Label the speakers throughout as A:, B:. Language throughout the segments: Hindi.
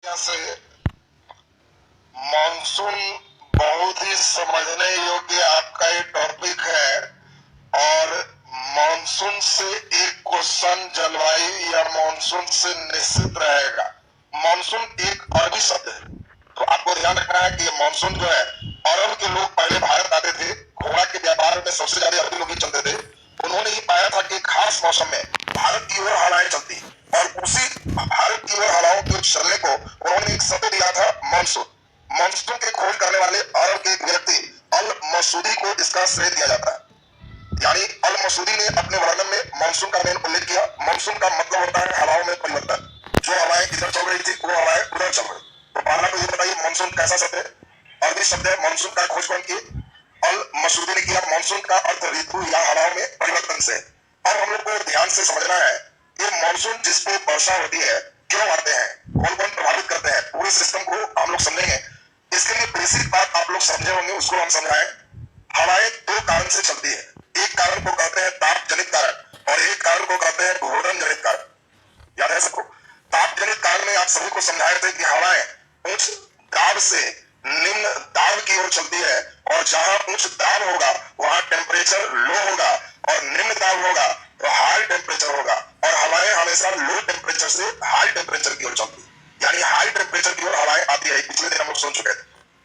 A: से मॉनसून बहुत ही समझने योग्य आपका ये टॉपिक है और मॉनसून से एक क्वेश्चन जलवायु या मॉनसून से निश्चित रहेगा। मॉनसून एक अरबी शब्द है, तो आपको ध्यान रखना है कि ये मॉनसून जो है, अरब के लोग पहले भारत आते थे, घोड़ा के व्यापार में सबसे ज्यादा अरबी लोग ही चलते थे। उन्होंने ही पाया था कि खास मौसम में भारत की ओर हवाएं चलती और उसी भारत की ओर हवाओं के चलने को उन्होंने एक शब्द दिया था मॉनसून। मॉनसून की खोज करने वाले अरब के एक व्यक्ति अल मसूदी को इसका श्रेय दिया जाता है। यानी अल मसूदी ने अपने वर्णन में मॉनसून का मेन उल्लेख किया। मॉनसून का मतलब होता है हवाओं में परिवर्तन। जो हवाएं इधर चल रही थी वो हवाएं उधर चल रही। तो पहला तो ये बताइए मॉनसून कैसा शब्द है? अरबी शब्द है। मॉनसून का खोज कौन की? अल मसूदी ने किया। मॉनसून का अर्थ ऋतु या हवाओं में परिवर्तन से। अब हम लोग को ध्यान से समझना है ये मॉनसून जिसपे वर्षा होती है क्यों आते हैं, कौन कौन प्रभावित करते हैं, पूरे सिस्टम को हम लोग समझेंगे। इसके लिए बेसिक बात आप लोग समझे होंगे, उसको हम समझाएं। हवाएं दो कारण से चलती है। एक कारण को कहते हैं ताप जनित कारण और एक कारण को कहते हैं घूर्णन जनित कारण। याद है सबको? ताप जनित कारण में आप सभी को समझाए थे कि हवाएं उच्च दाब से निम्न दाब की ओर चलती है और जहां उच्च दाब होगा वहां टेम्परेचर लो होगा और निम्न दाब होगा तो हाई टेम्परेचर होगा और हवाएं हमेशा लो टेम्परेचर से हाई टेम्परेचर की ओर चलती है। यानी हाई टेम्परेचर की ओर हवाएं आती है। पिछले दिन हम लोग सुन चुके थे।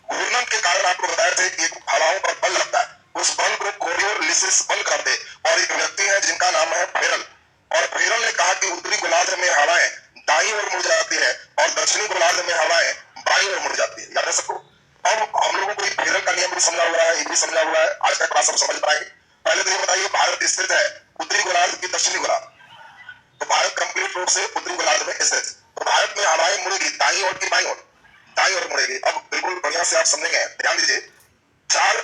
A: घूर्णन के कारण आपको बताया थे कि हवाओं पर बल लगता है, उस बल को कोरियोलिसिस बल कहते हैं। और एक व्यक्ति है जिनका नाम है फेरल, और फेरल ने कहा कि उत्तरी गोलार्ध में हवाएं दाईं ओर मुड़ जाती है और दक्षिणी गोलार्ध में हवाएं बाईं ओर मुड़ जाती है। याद है सबको? अब हम लोगों को फेरल का नियम भी समझा हुआ है, ये भी समझा हुआ है। आज का क्लास हम समझ पाएंगे। पहले तो ये बताइए भारत स्थित है उत्तरी गोलार्ध की दक्षिणी गोलार्ध? तो भारत कंप्लीट रूप से उत्तरी गोलार्ध में स्थित। तो भारत में हवाएं मुड़ेगी दाईं ओर की बाईं ओर? दाईं ओर मुड़ेगी। अब बिल्कुल बढ़िया से आप समझेंगे, ध्यान दीजिए। चार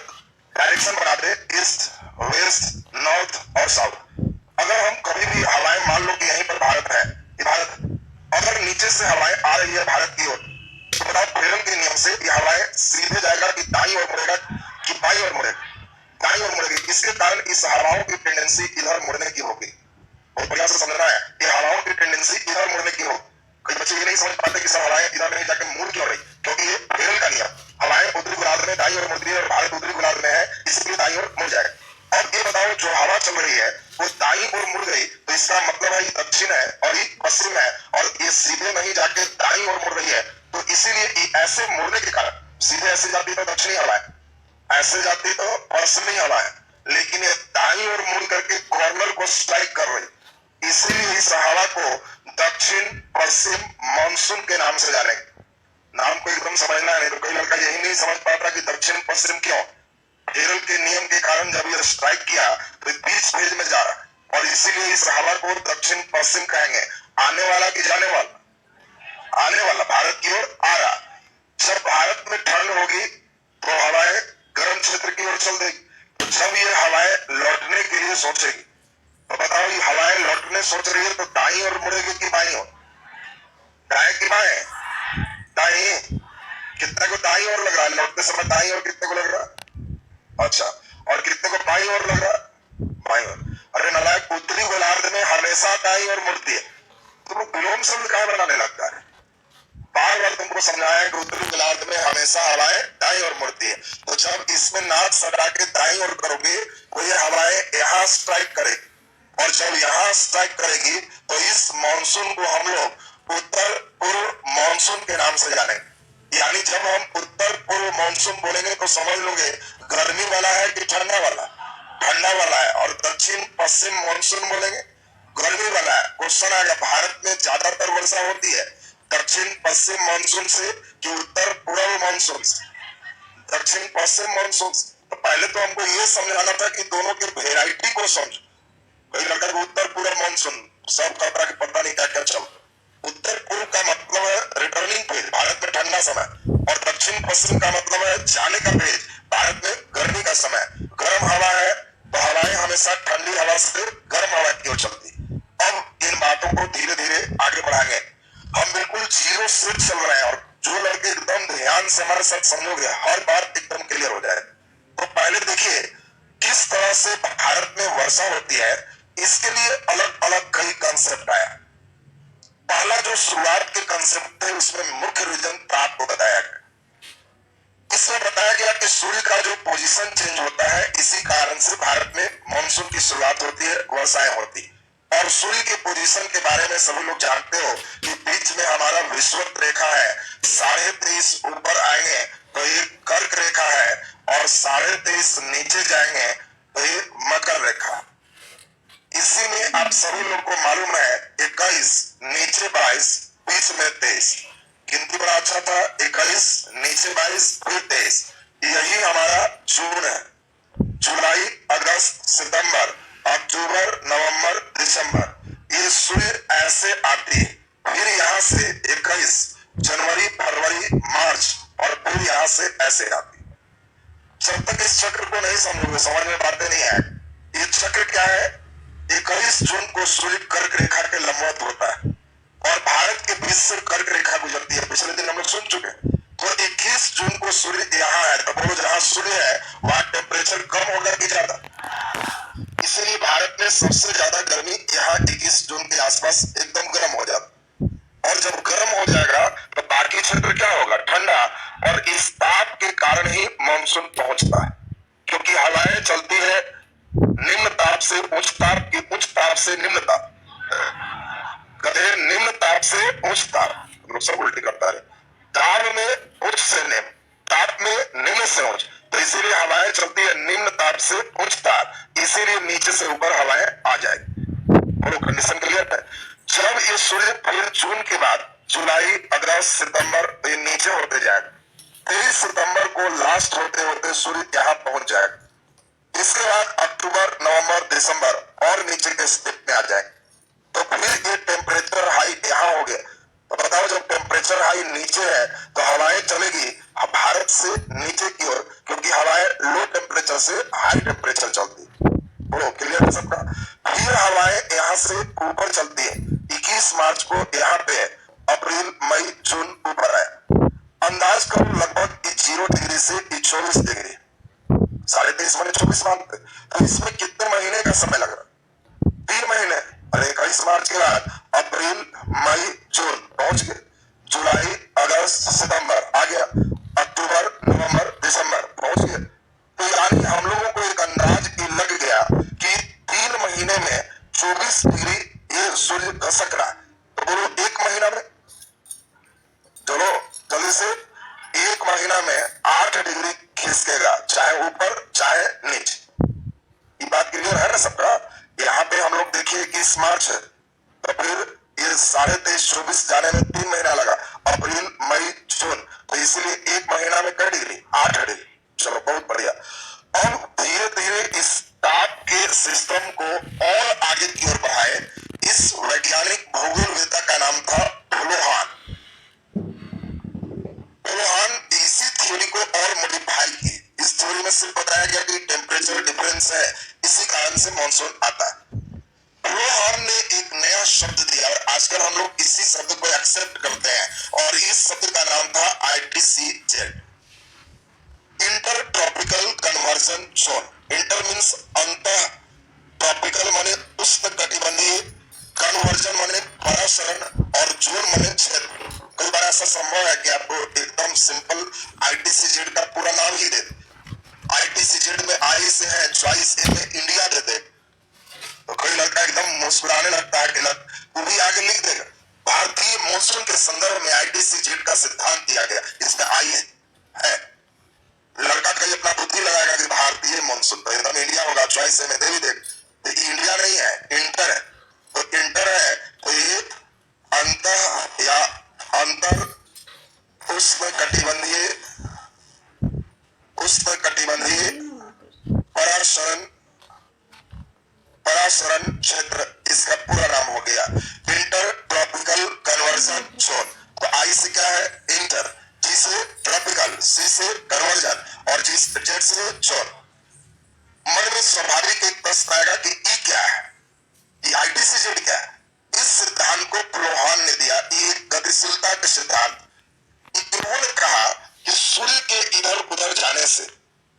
A: डायरेक्शन बनाते हैं, ईस्ट, वेस्ट, नॉर्थ और साउथ। अगर हम कभी भी हवाएं मान लो कि यहीं पर भारत है, ये भारत, अगर नीचे से हवाएं आ रही है भारत की ओर, तो बताओ प्रेरण के नियम से ये हवाएं सीधे जाएगा कि दाईं ओर मुड़ेगा कि बाईं ओर मुड़ेगा? दाईं ओर मुड़ेगी। इसके कारण इस हवाओं की टेंडेंसी इधर मुड़ने की होगी। बहुत बढ़िया से समझना है, ये हवाओं की टेंडेंसी इधर मुड़ने की हो। कई बच्चे ये नहीं समझ पाते कि सब हवाएं इधर नहीं जाके मुड़ क्यों रही, क्योंकि ये फेरल का नियम। हवाएं उत्तरी गोलार्ध में दाईं ओर मुड़ती है और भारत उत्तरी गोलार्ध में है, इसलिए दाईं ओर मुड़ जाएगा। अब ये बताओ जो हवा चल रही है वो दाईं ओर मुड़ गई तो इसका मतलब है ये दक्षिण है और ये पश्चिम है और ये सीधे नहीं जाके दाईं ओर मुड़ रही है। तो इसीलिए ऐसे मुड़ने के कारण, सीधे ऐसे जाती तो दक्षिणी हवा है, ऐसे जाती तो पश्चिमी हवा है, लेकिन ये दाईं ओर मुड़ करके कॉर्नर को स्ट्राइक कर रही। इसीलिए इस हवा को दक्षिण पश्चिम मानसून के नाम से जाने। नाम को एकदम समझना है, नहीं तो कई लड़का यही नहीं समझ पाता कि दक्षिण पश्चिम क्यों। फेरल के नियम के कारण जब ये स्ट्राइक किया तो बीच फेज में जा रहा और इसीलिए इस हवा को दक्षिण पश्चिम कहेंगे। आने वाला कि जाने वाला? आने वाला, भारत की ओर आ रहा। जब भारत में ठंड होगी तो हवाएं गर्म क्षेत्र की ओर चल देगी। तो जब ये हवाएं लौटने के लिए सोचेगी तो बताओ ये हवाएं लौटने सोच रही है तो दाईं ओर मुड़ेगी कि बाईं ओर? दाएं कि बाएं? दाएं। कितने को दाईं ओर लग रहा है लौटते समय? दाईं ओर कितने को लग रहा है? अच्छा, और कितने को बाईं ओर लग रहा है? बाईं ओर। अरे नालायक, उत्तरी गोलार्ध में हमेशा दाईं ओर मुड़ती है। तुम विलोम शब्द कहां बनाने लगता है? बार बार तुमको समझाया कि उत्तरी गोलार्ध में हमेशा हवाएं दाईं ओर मुड़ती है। तो जब इसमें नाक सटा के दाईं ओर करोगे तो ये हवाएं यहाँ स्ट्राइक करेगी और जब यहाँ स्ट्राइक करेगी तो इस मानसून को हम लोग उत्तर पूर्व मानसून के नाम से जाने। यानी जब हम उत्तर पूर्व मानसून बोलेंगे तो समझ लोगे गर्मी वाला है कि ठंडा वाला? ठंडा वाला है। और दक्षिण पश्चिम मानसून बोलेंगे गर्मी वाला है। क्वेश्चन आएगा भारत में ज्यादातर वर्षा होती है दक्षिण पश्चिम मानसून से कि उत्तर पूर्व मानसून से? दक्षिण पश्चिम मानसून से। तो पहले तो हमको ये समझाना था कि दोनों की वेराइटी को समझो। कई लड़का को उत्तर पूर्व मानसून सब कहता है कि पता नहीं क्या क्या चल। उत्तर पूर्व का मतलब है रिटर्निंग फेज, भारत में ठंडा समय, और दक्षिण पश्चिम का मतलब है जाने का फेज, भारत में गर्मी का समय। गर्म हवा है तो हवाएं हमेशा ठंडी हवा से गर्म हवा की ओर चलती। अब इन बातों को धीरे धीरे आगे बढ़ाएंगे। हम बिल्कुल जीरो से चल रहे हैं और जो लड़के एकदम ध्यान से हमारे साथ समझोगे हर बात एकदम क्लियर हो जाए। तो पहले देखिए किस तरह से भारत में वर्षा होती है, इसके लिए अलग अलग कई कंसेप्ट आया। पहला जो शुरुआत के कंसेप्ट थे उसमें मुख्य रीजन ताप को बताया गया। इसमें बताया गया कि सूर्य का जो पोजीशन चेंज होता है इसी कारण से भारत में मानसून की शुरुआत होती है, वर्षाएं होती है। और सूर्य के पोजीशन के बारे में सभी लोग जानते हो कि बीच में हमारा विषुवत रेखा है, 23.5 ऊपर आएंगे तो ये कर्क रेखा है, और 23.5 नीचे जाएंगे तो ये मकर रेखा। इसी में आप सभी लोग को मालूम है 21 नीचे 22 बीच में 23, गिनती बड़ा अच्छा था। 21 नीचे 22 फिर 23, यही हमारा जून है। जुलाई, अगस्त, सितंबर, अक्टूबर, नवंबर, दिसंबर, ये सूर्य ऐसे आती है। फिर यहाँ से 21 जनवरी, फरवरी, मार्च, और फिर यहाँ से ऐसे आती है। जब तक इस चक्र को नहीं समझोगे समझ में बातें नहीं आएगी। ये चक्र क्या है? 21 जून को सूर्य कर्क रेखा के लंबवत होता है और भारत के बीच से कर्क रेखा गुजरती है। पिछले दिन हम लोग सुन चुके। तो 21 जून को सूर्य यहाँ है, तो बोलो जहाँ सूर्य है वहां टेम्परेचर कम होगा कि ज्यादा? इसीलिए भारत में सबसे ज्यादा गर्मी यहाँ 21 जून के आसपास एकदम गर्म हो जाता। और जब गर्म हो जाएगा तो बाकी क्षेत्र क्या होगा? ठंडा। और इस ताप के कारण ही मानसून पहुंचता है, क्योंकि हवाएं चलती है निम्न ताप से उच्च ताप की, उच्च ताप से निम्न ताप, कहे निम्न ताप से उच्च ताप, हम लोग सब उल्टी करता है। ताप में उच्च से निम्न, ताप में निम्न से उच्च, तो इसीलिए हवाएं चलती है निम्न ताप से उच्च ताप, इसीलिए नीचे से ऊपर हवाएं आ जाएगी। बोलो कंडीशन क्लियर है? जब ये सूर्य फिर जून के बाद जुलाई, अगस्त, सितंबर, तो ये नीचे होते जाएगा। 23 सितंबर को लास्ट होते होते सूर्य यहाँ पहुंच जाएगा। इसके बाद अक्टूबर, नवंबर, दिसंबर और नीचे के स्टेप में आ जाए। तो फिर ये टेम्परेचर हाई यहाँ हो गया। तो बताओ जब टेम्परेचर हाई नीचे है तो हवाएं चलेगी भारत से नीचे की ओर, क्योंकि हवाएं लो टेम्परेचर से हाई टेम्परेचर चलती है। बोलो क्लियर है सबका? फिर हवाएं यहाँ से ऊपर चलती है। 21 मार्च को यहाँ पे अप्रैल, मई, जून ऊपर है। अंदाज करो लगभग 0 डिग्री से 24 डिग्री, 23.5 माने 24 मानते, तो इसमें कितने महीने का समय लग रहा? 3 महीने। अरे 21 मार्च के बाद अप्रैल, मई, जून पहुंच गए, जुलाई, अगस्त, सितंबर आ गया, अक्टूबर, नवंबर, दिसंबर पहुंच गए। तो यानी हम लोगों को एक अंदाज लग गया कि 3 महीने में 24 डिग्री ये सूर्य खसक रहा है। तो बोलो एक महीना में, चलो जल्दी से, एक महीना में 8 डिग्री खिसकेगा, चाहे ऊपर चाहे नीचे। ये बात क्लियर है ना सबका? यहाँ पे हम लोग देखिए 21 मार्च है, तो फिर ये 23.5 24 जाने में 3 महीना लगा, अप्रैल, मई, जून, तो इसलिए एक महीना में कई डिग्री? 8 डिग्री। चलो बहुत बढ़िया। अब धीरे धीरे इस ताप के सिस्टम को और आगे की ओर बढ़ाए। इस वैज्ञानिक भूगोलवेत्ता का नाम था फ्लोहान। फ्लोहान इसी थ्योरी को और मॉडिफाई की। इस थ्योरी में सिर्फ बताया गया कि टेम्परेचर डिफरेंस है, इसी कारण से मानसून आता है। फ्लोहान ने एक नया शब्द दिया और आजकल हम लोग इसी शब्द को एक्सेप्ट करते हैं, और इस शब्द का नाम था ITCZ, inter tropical conversion zone. Inter means अंतः, ट्रॉपिकल माने उष्ण कटिबंधीय, कन्वर्जन माने परासरण, और जोन माने क्षेत्र। कई बार ऐसा संभव है कि आपको एकदम सिंपल ITCZ का पूरा नाम ही दे। ITCZ में आई से है, चॉइस ए में इंडिया दे दे, तो कोई लड़का एकदम मुस्कुराने लगता है कि वो भी आगे लिख देगा। भारतीय मौसम के संदर्भ में ITCZ का सिद्धांत दिया गया, इसमें आई है। लड़का कहीं अपना बुद्धि लगाएगा कि भारतीय मानसून, तो एकदम इंडिया होगा, चॉइस में दे भी दे, तो इंडिया नहीं है, इंटर है। तो इंटर है तो ये अंतः या अंतर उष्ण कटिबंधीय, उष्ण कटिबंधीय परासरण, परासरण क्षेत्र, इसका पूरा नाम हो गया इंटर ट्रॉपिकल कन्वर्जन जोन। तो आई से क्या है? इंटर, जी से ट्रॉपिकल, सी से कन्वर्जन, और जी से जेड से जोन। मन में स्वाभाविक एक प्रश्न आएगा कि ई क्या है, ये ITCZ क्या है? इस सिद्धांत को फ्लोहान ने दिया, ये गतिशीलता के सिद्धांत। इन्होंने कहा कि सूर्य के इधर उधर जाने से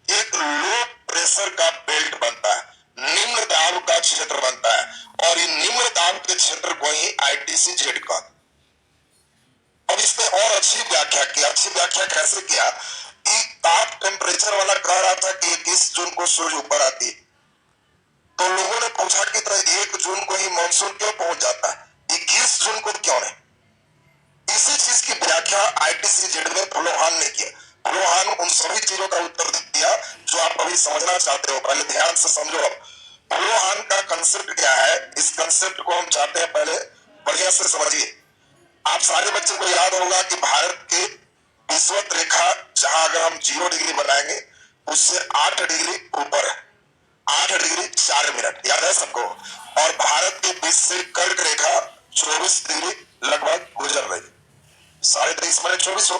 A: एक लो प्रेशर का बेल्ट बनता है, निम्न दाब का क्षेत्र बनता है, और ये निम्न दाब के क्षेत्र को ही ITCZ का। अब इसने और अच्छी व्याख्या की। अच्छी व्याख्या कैसे किया कि ताप टेम्परेचर वाला कह रहा था कि 21 जून को सूर्य ऊपर आती है, तो लोगों ने पूछा कि तो 1 जून को ही मानसून क्यों पहुंच जाता है, 21 जून को क्यों नहीं। इसी चीज की व्याख्या ITCZ में फुलोहान ने किया। फुलोहान उन सभी चीजों का उत्तर दिया जो आप अभी समझना चाहते हो। पहले ध्यान से समझो। अब फुलोहान का कंसेप्ट क्या है, इस कंसेप्ट को हम चाहते हैं पहले बढ़िया से समझिए। आप सारे बच्चों को याद होगा कि भारत के विषुवत रेखा जहां अगर हम 0 डिग्री बनाएंगे उससे 8 डिग्री ऊपर है, 8 डिग्री 4 मिनट, याद है सबको। और भारत के बीच से कर्क रेखा 24 डिग्री लगभग गुजर रही, 23.5 माने 24 हो।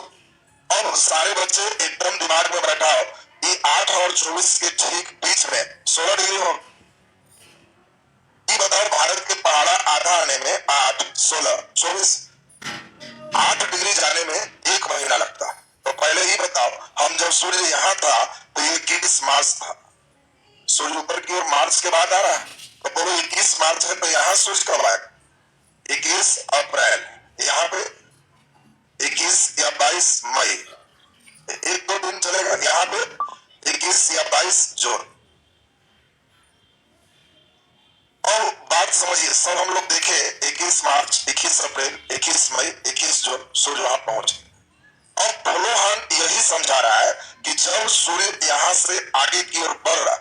A: अब सारे बच्चे एकदम दिमाग में बैठाओ कि 8 और 24 के ठीक बीच में 16 डिग्री हो। ये बताओ भारत के पहाड़ा आधा आने में 8, 16, 24, 8 डिग्री जाने में 1 महीना लगता। तो पहले ही बताओ, हम जब सूर्य यहाँ था तो ये 21 मार्च था, सूर्य ऊपर की ओर मार्च के बाद आ रहा है, तो बोलो 21 मार्च है तो यहाँ सूर्य कब आएगा, 21 अप्रैल, यहाँ पे 21 या 22 मई, 1-2 दिन चलेगा, यहाँ पे 21 या 22 जून। और बात समझिए, सब हम लोग देखे 21 मार्च, 21 अप्रैल, 21 मई, 21 जून सूर्य वहां पहुंचे। और फुलोहान यही समझा रहा है कि जब सूर्य यहाँ से आगे की ओर बढ़ रहा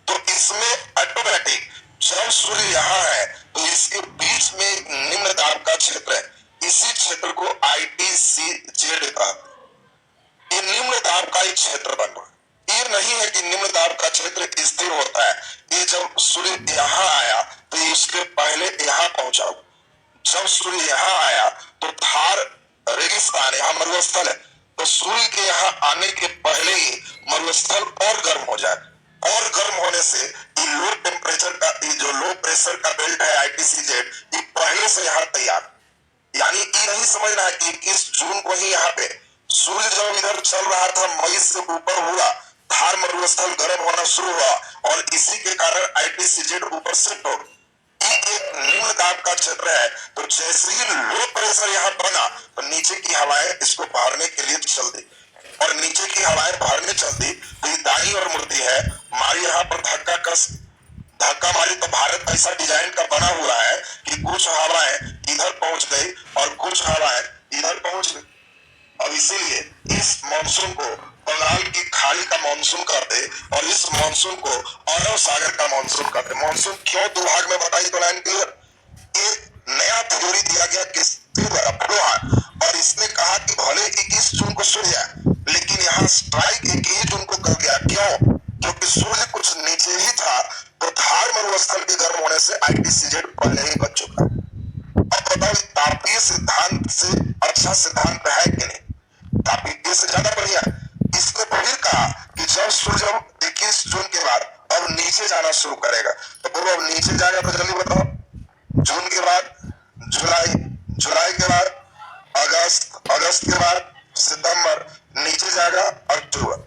A: तो इसमें ऑटोमेटिक जब सूर्य यहाँ है तो इसके बीच में एक निम्न दाब का क्षेत्र है, इसी क्षेत्र को ITCZ कहते हैं। ये निम्न दाब का एक क्षेत्र बन रहा है। ये नहीं है कि निम्न दाब का क्षेत्र स्थिर होता है, ये जब सूर्य यहाँ आया तो इसके पहले यहाँ पहुंचा। जब सूर्य यहाँ आया तो थार रेगिस्तान, यहाँ मरुस्थल है, तो सूर्य के यहाँ आने के पहले ही मरुस्थल और गर्म हो जाए, और गर्म होने से ये लो टेम्परेचर का, ये जो लो प्रेशर का बेल्ट है ITCZ, ये पहले से यहाँ तैयार। यानी ये नहीं समझना है कि 21 जून को ही यहाँ पे सूर्य जब इधर चल रहा था, मई से ऊपर हुआ, थार मरुस्थल गर्म होना शुरू हुआ और इसी के कारण ITCZ ऊपर शिफ्ट हो। एक निम्न दाब का क्षेत्र है, तो जैसे ही लो प्रेशर यहाँ बना तो नीचे की हवाएं इसको भरने के लिए चल दी, और नीचे की हवाएं भरने चल दी तो ये दाई और मूर्ति है हमारी यहाँ पर धक्का मारी। तो भारत ऐसा डिजाइन का बना हुआ है कि कुछ हवाएं इधर पहुंच गई और कुछ हवाएं इधर पहुंच गई। अब इसीलिए इस मानसून को बंगाल की खाड़ी का मानसून कहते और इस मानसून को अरब सागर का मानसून कहते। मानसून क्यों दो भाग में बताई तो लाइन क्लियर। एक नया थ्योरी दिया गया किसके द्वारा, फुलोहान, और इसने कहा कि भले 21 जून को सूर्य है लेकिन यहाँ स्ट्राइक 21 जून को कर गया। क्यों? क्योंकि सूर्य कुछ नीचे ही था, तो थार मरुस्थल के गर्म होने से ITCZ पहले ही बच चुका। अब बताओ तापीय सिद्धांत से अच्छा सिद्धांत है कि नहीं? तापीय से ज्यादा बढ़िया। इसने फिर कहा कि जब सूर्य 21 जून के बाद अब नीचे जाना शुरू करेगा, तो बोलो अब नीचे जाएगा तो जल्दी बताओ। जून के बाद जुलाई, जुलाई के बाद अगस्त, अगस्त के बाद सितंबर, नीचे जाएगा अक्टूबर।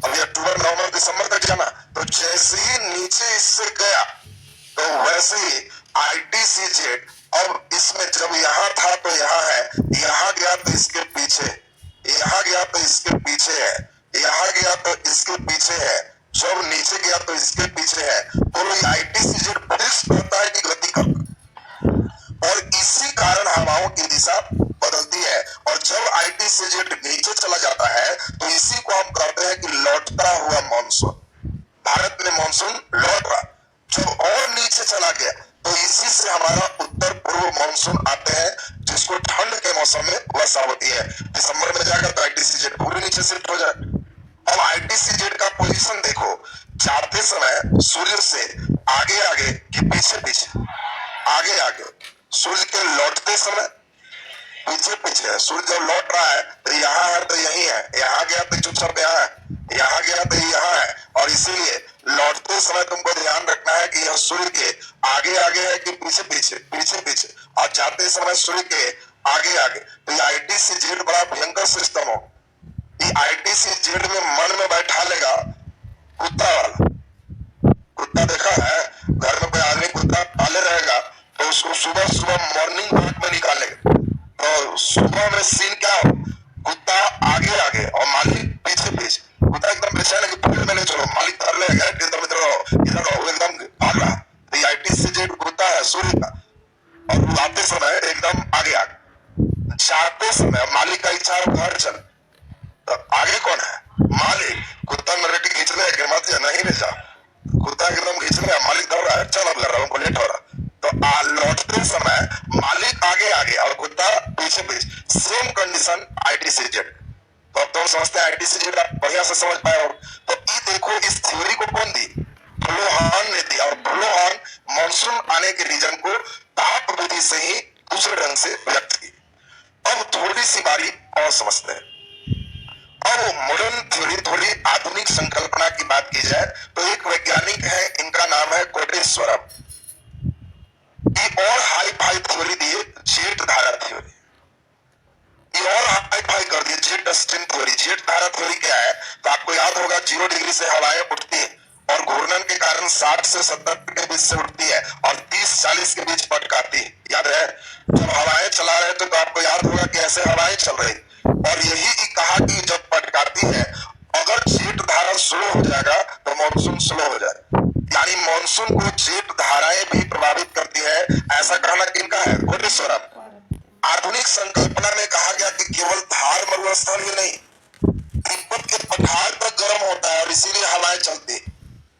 A: अभी अक्टूबर, नवंबर, दिसंबर तक जाना। तो जैसे ही नीचे इससे गया तो वैसे ही ITCZ अब इसमें जब यहाँ था तो यहाँ है, यहाँ गया तो इसके पीछे, यहाँ गया तो इसके पीछे है, यहाँ गया तो इसके पीछे है, जब नीचे गया तो इसके पीछे है। बोलो ITCZ फिक्स करता है कि गति करता, और इसी कारण हवाओं की दिशा बदलती है। और जब ITCZ नीचे चला जाता है तो इसी को हम कहते हैं कि लौटता हुआ मानसून। भारत में मानसून लौट रहा, जब और नीचे चला गया तो इसी से हमारा उत्तर पूर्व मानसून आते हैं, जिसको ठंड के मौसम में वर्षा होती है। दिसंबर में जाएगा तो ITCZ पूरे नीचे शिफ्ट हो जाए। अब ITCZ का पोजीशन देखो, जाते समय सूर्य से आगे आगे कि पीछे पीछे, आगे आगे, सूर्य के लौटते समय पीछे पीछे है। सूर्य जब लौट रहा है तो यहाँ है तो यही है, यहाँ गया तो चुपचाप यहाँ है, यहाँ गया तो यहाँ है। और इसीलिए लौटते समय तुमको ध्यान रखना है कि यह सूर्य के आगे आगे है कि पीछे पीछे, पीछे पीछे, और जाते समय सूर्य के आगे आगे। तो ये ITCZ बड़ा भयंकर सिस्टम हो। ये ITCZ में मन में बैठा लेगा कुत्ता वाला। कुत्ता देखा है, घर में कोई आदमी कुत्ता पाले रहेगा तो उसको सुबह सुबह मॉर्निंग वॉक में निकालेगा, तो सुबह में सीन क्या हो, कुत्ता आगे आगे और मालिक पीछे पीछे। कुत्ता एकदम बेचैन है कि फील्ड में ले चलो, मालिक धर ले गए, इधर इधर रहो, इधर रहो, एकदम भाग रहा। तो ये ITCZ कुत्ता है सूर्य का, और वो आते समय एकदम आगे आगे, जाते समय मालिक का इच्छा है घर चल, तो आगे कौन है, मालिक। कुत्ता नरेटी खींच ले कि मत जा, नहीं ले जा, कुत्ता एकदम खींच ले, मालिक धर रहा है, चल अब कर रहा हूँ, लेट हो रहा। तो लौटते समय मालिक आगे आगे और कुत्ता पीछे पीछे, सेम कंडीशन ITCZ। तो अब तुम समझते हैं ITCZ आप बढ़िया से समझ पाए हो। तो ये देखो, इस थ्योरी को कौन दी, फ्लोहान ने दी, और फ्लोहान मानसून आने के रीजन को ताप विधि से ही दूसरे ढंग से व्यक्त की। अब थोड़ी सी बारी और समझते हैं। अब मॉडर्न थ्योरी, थोड़ी आधुनिक संकल्पना की बात की जाए तो एक वैज्ञानिक है, इनका नाम है कोटेश्वरम। ये और हाई फाई थ्योरी दिए, जेट धारा थ्योरी। ये और हाई फाई कर दिए, जेट स्ट्रीम थ्योरी। जेट धारा थ्योरी क्या है, तो आपको याद होगा 0 डिग्री से हवाएं उठती है और घूर्णन के कारण 60 से 70 के बीच से उठती है और 30-40 के बीच पटकाती है। याद है, जब हवाएं चला रहे थे तो आपको याद होगा कि ऐसे हवाएं चल रही, और यही कहा कि जब पटकाती है, अगर जेट धारा स्लो हो जाएगा तो मानसून स्लो हो जाए, यानी मानसून को जेट धाराएं भी प्रभावित करती है, ऐसा कहना किनका है, कोटेश्वरम। आधुनिक संकल्पना में कहा गया कि केवल थार मरुस्थल ही नहीं, तिब्बत के पठार तक गर्म होता है और इसीलिए हवाएं चलती,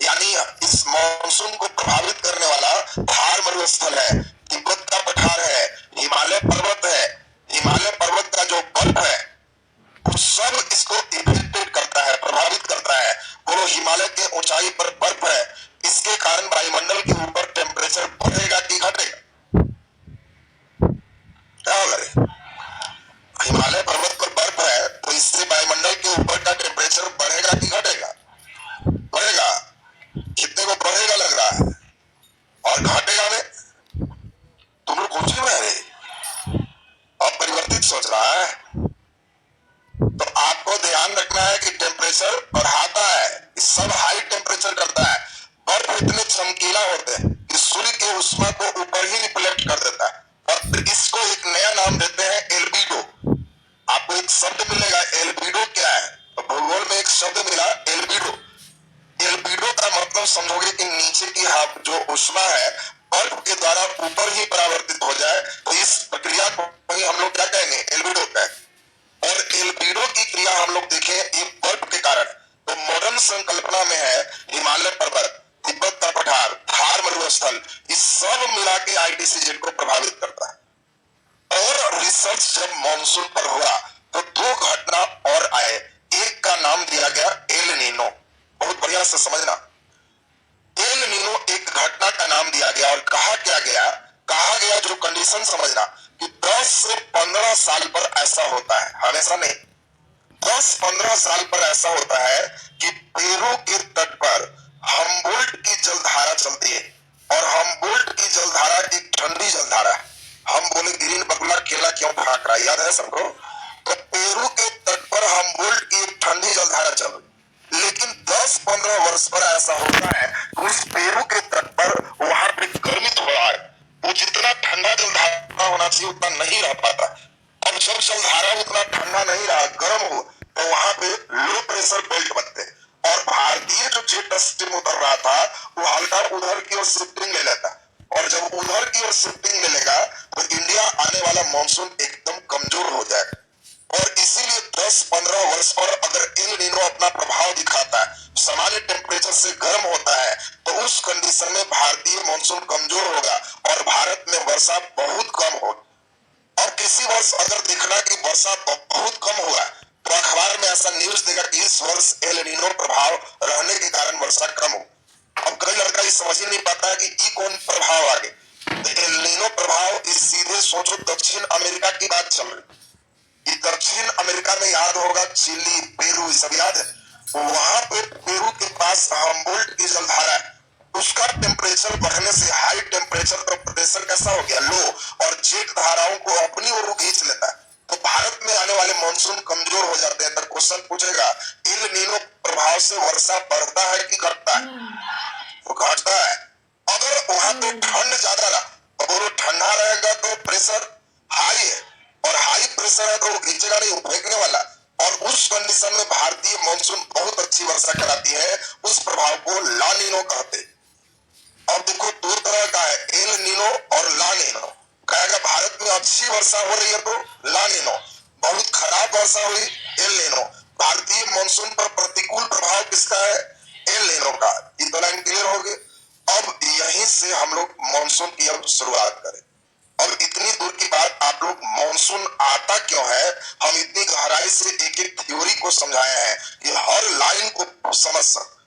A: यानी इस मानसून को प्रभावित करने वाला थार मरुस्थल है, तिब्बत का पठार है, हिमालय पर्वत है, हिमालय पर्वत का जो बर्फ है वो सब इसको इफेक्टेड करता है, प्रभावित करता है। बोलो, हिमालय के ऊंचाई पर बर्फ है, इसके कारण वायुमंडल के ऊपर टेम्परेचर बढ़ेगा कि घटेगा, क्या होगा? हिमालय पर्वत पर बर्फ है तो इससे वायुमंडल के ऊपर का टेम्परेचर बढ़ेगा कि घटेगा, बढ़ेगा। कितने को बढ़ेगा लग रहा है, और घटेगा में तुम लोग कुछ में है, अब परिवर्तित सोच रहा है। तो आपको ध्यान रखना है कि टेम्परेचर बढ़ाता है, सब हाई टेम्परेचर करता है। बर्फ इतने चमकीला होते हैं कि सूर्य के उष्मा को ऊपर ही रिफ्लेक्ट कर देता है, और इसको एक नया नाम देते हैं एल्बिडो। आपको एक शब्द मिलेगा, एल्बिडो क्या है, तो भूगोल में एक शब्द मिला एल्बिडो। एल्बिडो का मतलब समझोगे कि नीचे की जो उष्मा है बर्फ के द्वारा ऊपर ही परावर्तित हो जाए, तो इस प्रक्रिया को ही हम लोग क्या कहेंगे, एल्बिडो कहेंगे। और एल्बिडो की क्रिया हम लोग देखें ये बर्फ के कारण, तो मॉडर्न संकल्पना में है हिमालय पर्वत, तिब्बत का पठार, थार मरुस्थल, इस सब मिला के ITCZ को प्रभावित करता है। और रिसर्च जब मानसून पर हुआ तो 2 घटना और आए, एक का नाम दिया गया एल नीनो। बहुत बढ़िया से समझना, एल नीनो एक घटना का नाम दिया गया, और कहा क्या गया, कहा गया जो कंडीशन समझना कि 10 से 15 साल पर ऐसा होता है, हमेशा नहीं, 10-15 साल पर ऐसा होता है कि पेरू के तट पर हम्बोल्ट की जलधारा चलती है, और हम्बोल्ट की जलधारा एक ठंडी जलधारा है। हम बोले ग्रीन बगुला केला क्यों फाक रहा है, याद है सबको? तो पेरू के तट पर हम्बोल्ट की एक ठंडी जलधारा चल रही, लेकिन 10-15 वर्ष पर ऐसा होता है उस पेरू के तट पर वहां पे गर्मी थोड़ा है, वो जितना ठंडा जलधारा होना चाहिए उतना नहीं रह पाता। अब जब जलधारा उतना ठंडा नहीं रहा, गर्म हो, तो वहां पे लो प्रेशर बेल्ट बनते, और भारतीय जो जेट स्ट्रीम उतर रहा था वो हल्का उधर की ओर शिफ्टिंग ले लेता, और जब उधर की ओर शिफ्टिंग ले लेगा तो इंडिया आने वाला मानसून एकदम कमजोर हो जाएगा। और इसीलिए 10-15 वर्ष पर अगर एल नीनो अपना प्रभाव दिखाता है, सामान्य टेम्परेचर से गर्म होता है, तो उस कंडीशन में भारतीय मानसून कमजोर होगा और भारत में वर्षा बहुत कम होगी। और किसी वर्ष अगर देखना कि वर्षा बहुत कम हुआ तो अखबार में ऐसा न्यूज देगा कि इस वर्ष एल नीनो प्रभाव रहने के कारण वर्षा कम हो। अब कई लड़का ये समझ ही नहीं पाता है कि ये कौन प्रभाव आ गए, एल नीनो प्रभाव इस सीधे सोचो दक्षिण अमेरिका की बात चल रही, ये दक्षिण अमेरिका में याद होगा चिली, पेरू, सब याद है, वहां पे पेरू के पास हम्बोल्ट की जलधारा है, उसका टेम्परेचर बढ़ने से हाई टेम्परेचर पर प्रेशर कैसा हो गया, लो, और जेट धाराओं को अपनी ओर खींच लेता है, तो भारत में आने वाले मानसून कमजोर हो जाते हैं। तो क्वेश्चन पूछेगा एल नीनो प्रभाव से वर्षा बढ़ता है कि घटता है, तो घटता है। अगर वहां पे ठंड ज्यादा रहा, तो ठंडा रहेगा तो प्रेशर हाई है, और हाई प्रेशर है तो वो खींचेगा नहीं, वो फेंकने वाला। और उस कंडीशन में भारतीय मानसून बहुत अच्छी वर्षा कराती है, उस प्रभाव को ला नीनो कहते हैं। अब देखो दो तरह का है, एल नीनो और ला नीनो। कहेगा भारत में अच्छी वर्षा हो रही है तो ला नीनो, बहुत खराब वर्षा हुई एल नीनो। भारतीय मानसून पर प्रतिकूल प्रभाव किसका है? एल नीनो का। ये तो लाइन क्लियर हो गई। अब यहीं से हम लोग मानसून की अब शुरुआत करें। और इतनी दूर की बात, आप लोग मानसून आता क्यों है, हम इतनी गहराई से एक एक थ्योरी को समझाए हैं कि हर लाइन को समझ सकते।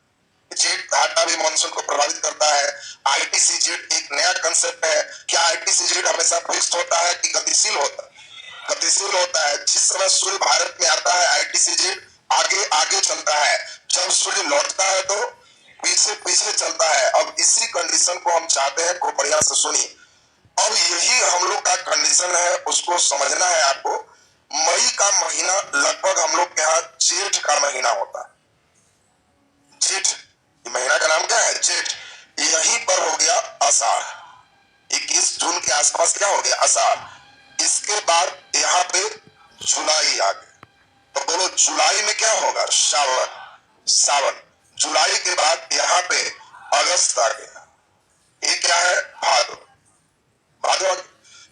A: जेट घाटा भी मानसून को प्रभावित करता है। आईटीसी जेट एक नया कंसेप्ट है। क्या आईटीसी जेट हमेशा फिक्स्ड होता है कि गतिशील होता है? गतिशील होता है। जिस समय सूर्य भारत में आता है आईटीसी जेट आगे आगे चलता है, जब सूर्य लौटता है तो पीछे पीछे चलता है। अब इसी कंडीशन को हम चाहते हैं, को बढ़िया से सुनिए। अब यही हम लोग का कंडीशन है, उसको समझना है आपको। मई का महीना लगभग हम लोग के यहाँ जेठ का महीना होता है। जेठ महीना का नाम क्या है? जेठ। यहीं पर हो गया आषाढ़। 21 जून के आसपास क्या हो गया? आषाढ़। इसके बाद यहाँ पे जुलाई आ गया, तो बोलो जुलाई में क्या होगा? श्रावण। सावन। जुलाई के बाद यहाँ पे अगस्त आ गया, ये क्या है? भादो। भादो।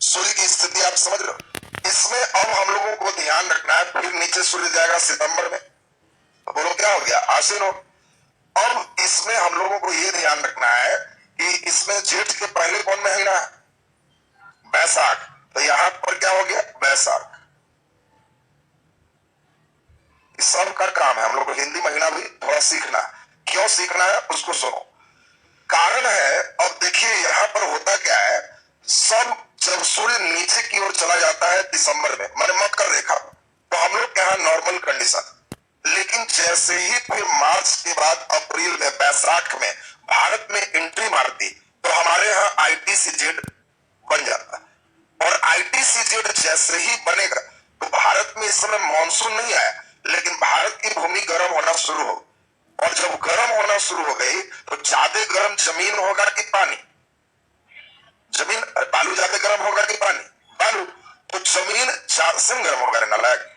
A: सूर्य की स्थिति आप समझ लो। इसमें अब हम लोगों को ध्यान रखना है, फिर नीचे सूर्य जाएगा सितंबर में, तो बोलो क्या हो गया? आश्विन हो। अब इसमें हम लोगों को ये ध्यान रखना है कि इसमें जेठ के पहले कौन महीना है? बैसाख। तो यहां पर क्या हो गया? बैसाख। इस सब का काम है हम लोग को हिंदी महीना भी थोड़ा सीखना। क्यों सीखना है उसको सुनो। कारण है, अब देखिए यहां पर होता क्या है, सब जब सूर्य नीचे की ओर चला जाता है दिसंबर में, मैंने मकर रेखा, तो हम लोग के यहाँ नॉर्मल कंडीशन। लेकिन जैसे ही फिर मार्च के बाद अप्रैल में, बैसाख में भारत में एंट्री मारती, तो हमारे यहाँ आईटीसी जेड बन जाता है। और आईटीसी जेड जैसे ही बनेगा तो भारत में इस समय मानसून नहीं आया, लेकिन भारत की भूमि गर्म होना शुरू हो। और जब गर्म होना शुरू हो गई तो ज्यादा गर्म जमीन होगा कि पानी? जमीन। बालू ज्यादा गर्म होगा कि पानी? बालू। तो जमीन ज्यादा गर्म होगा नालायक।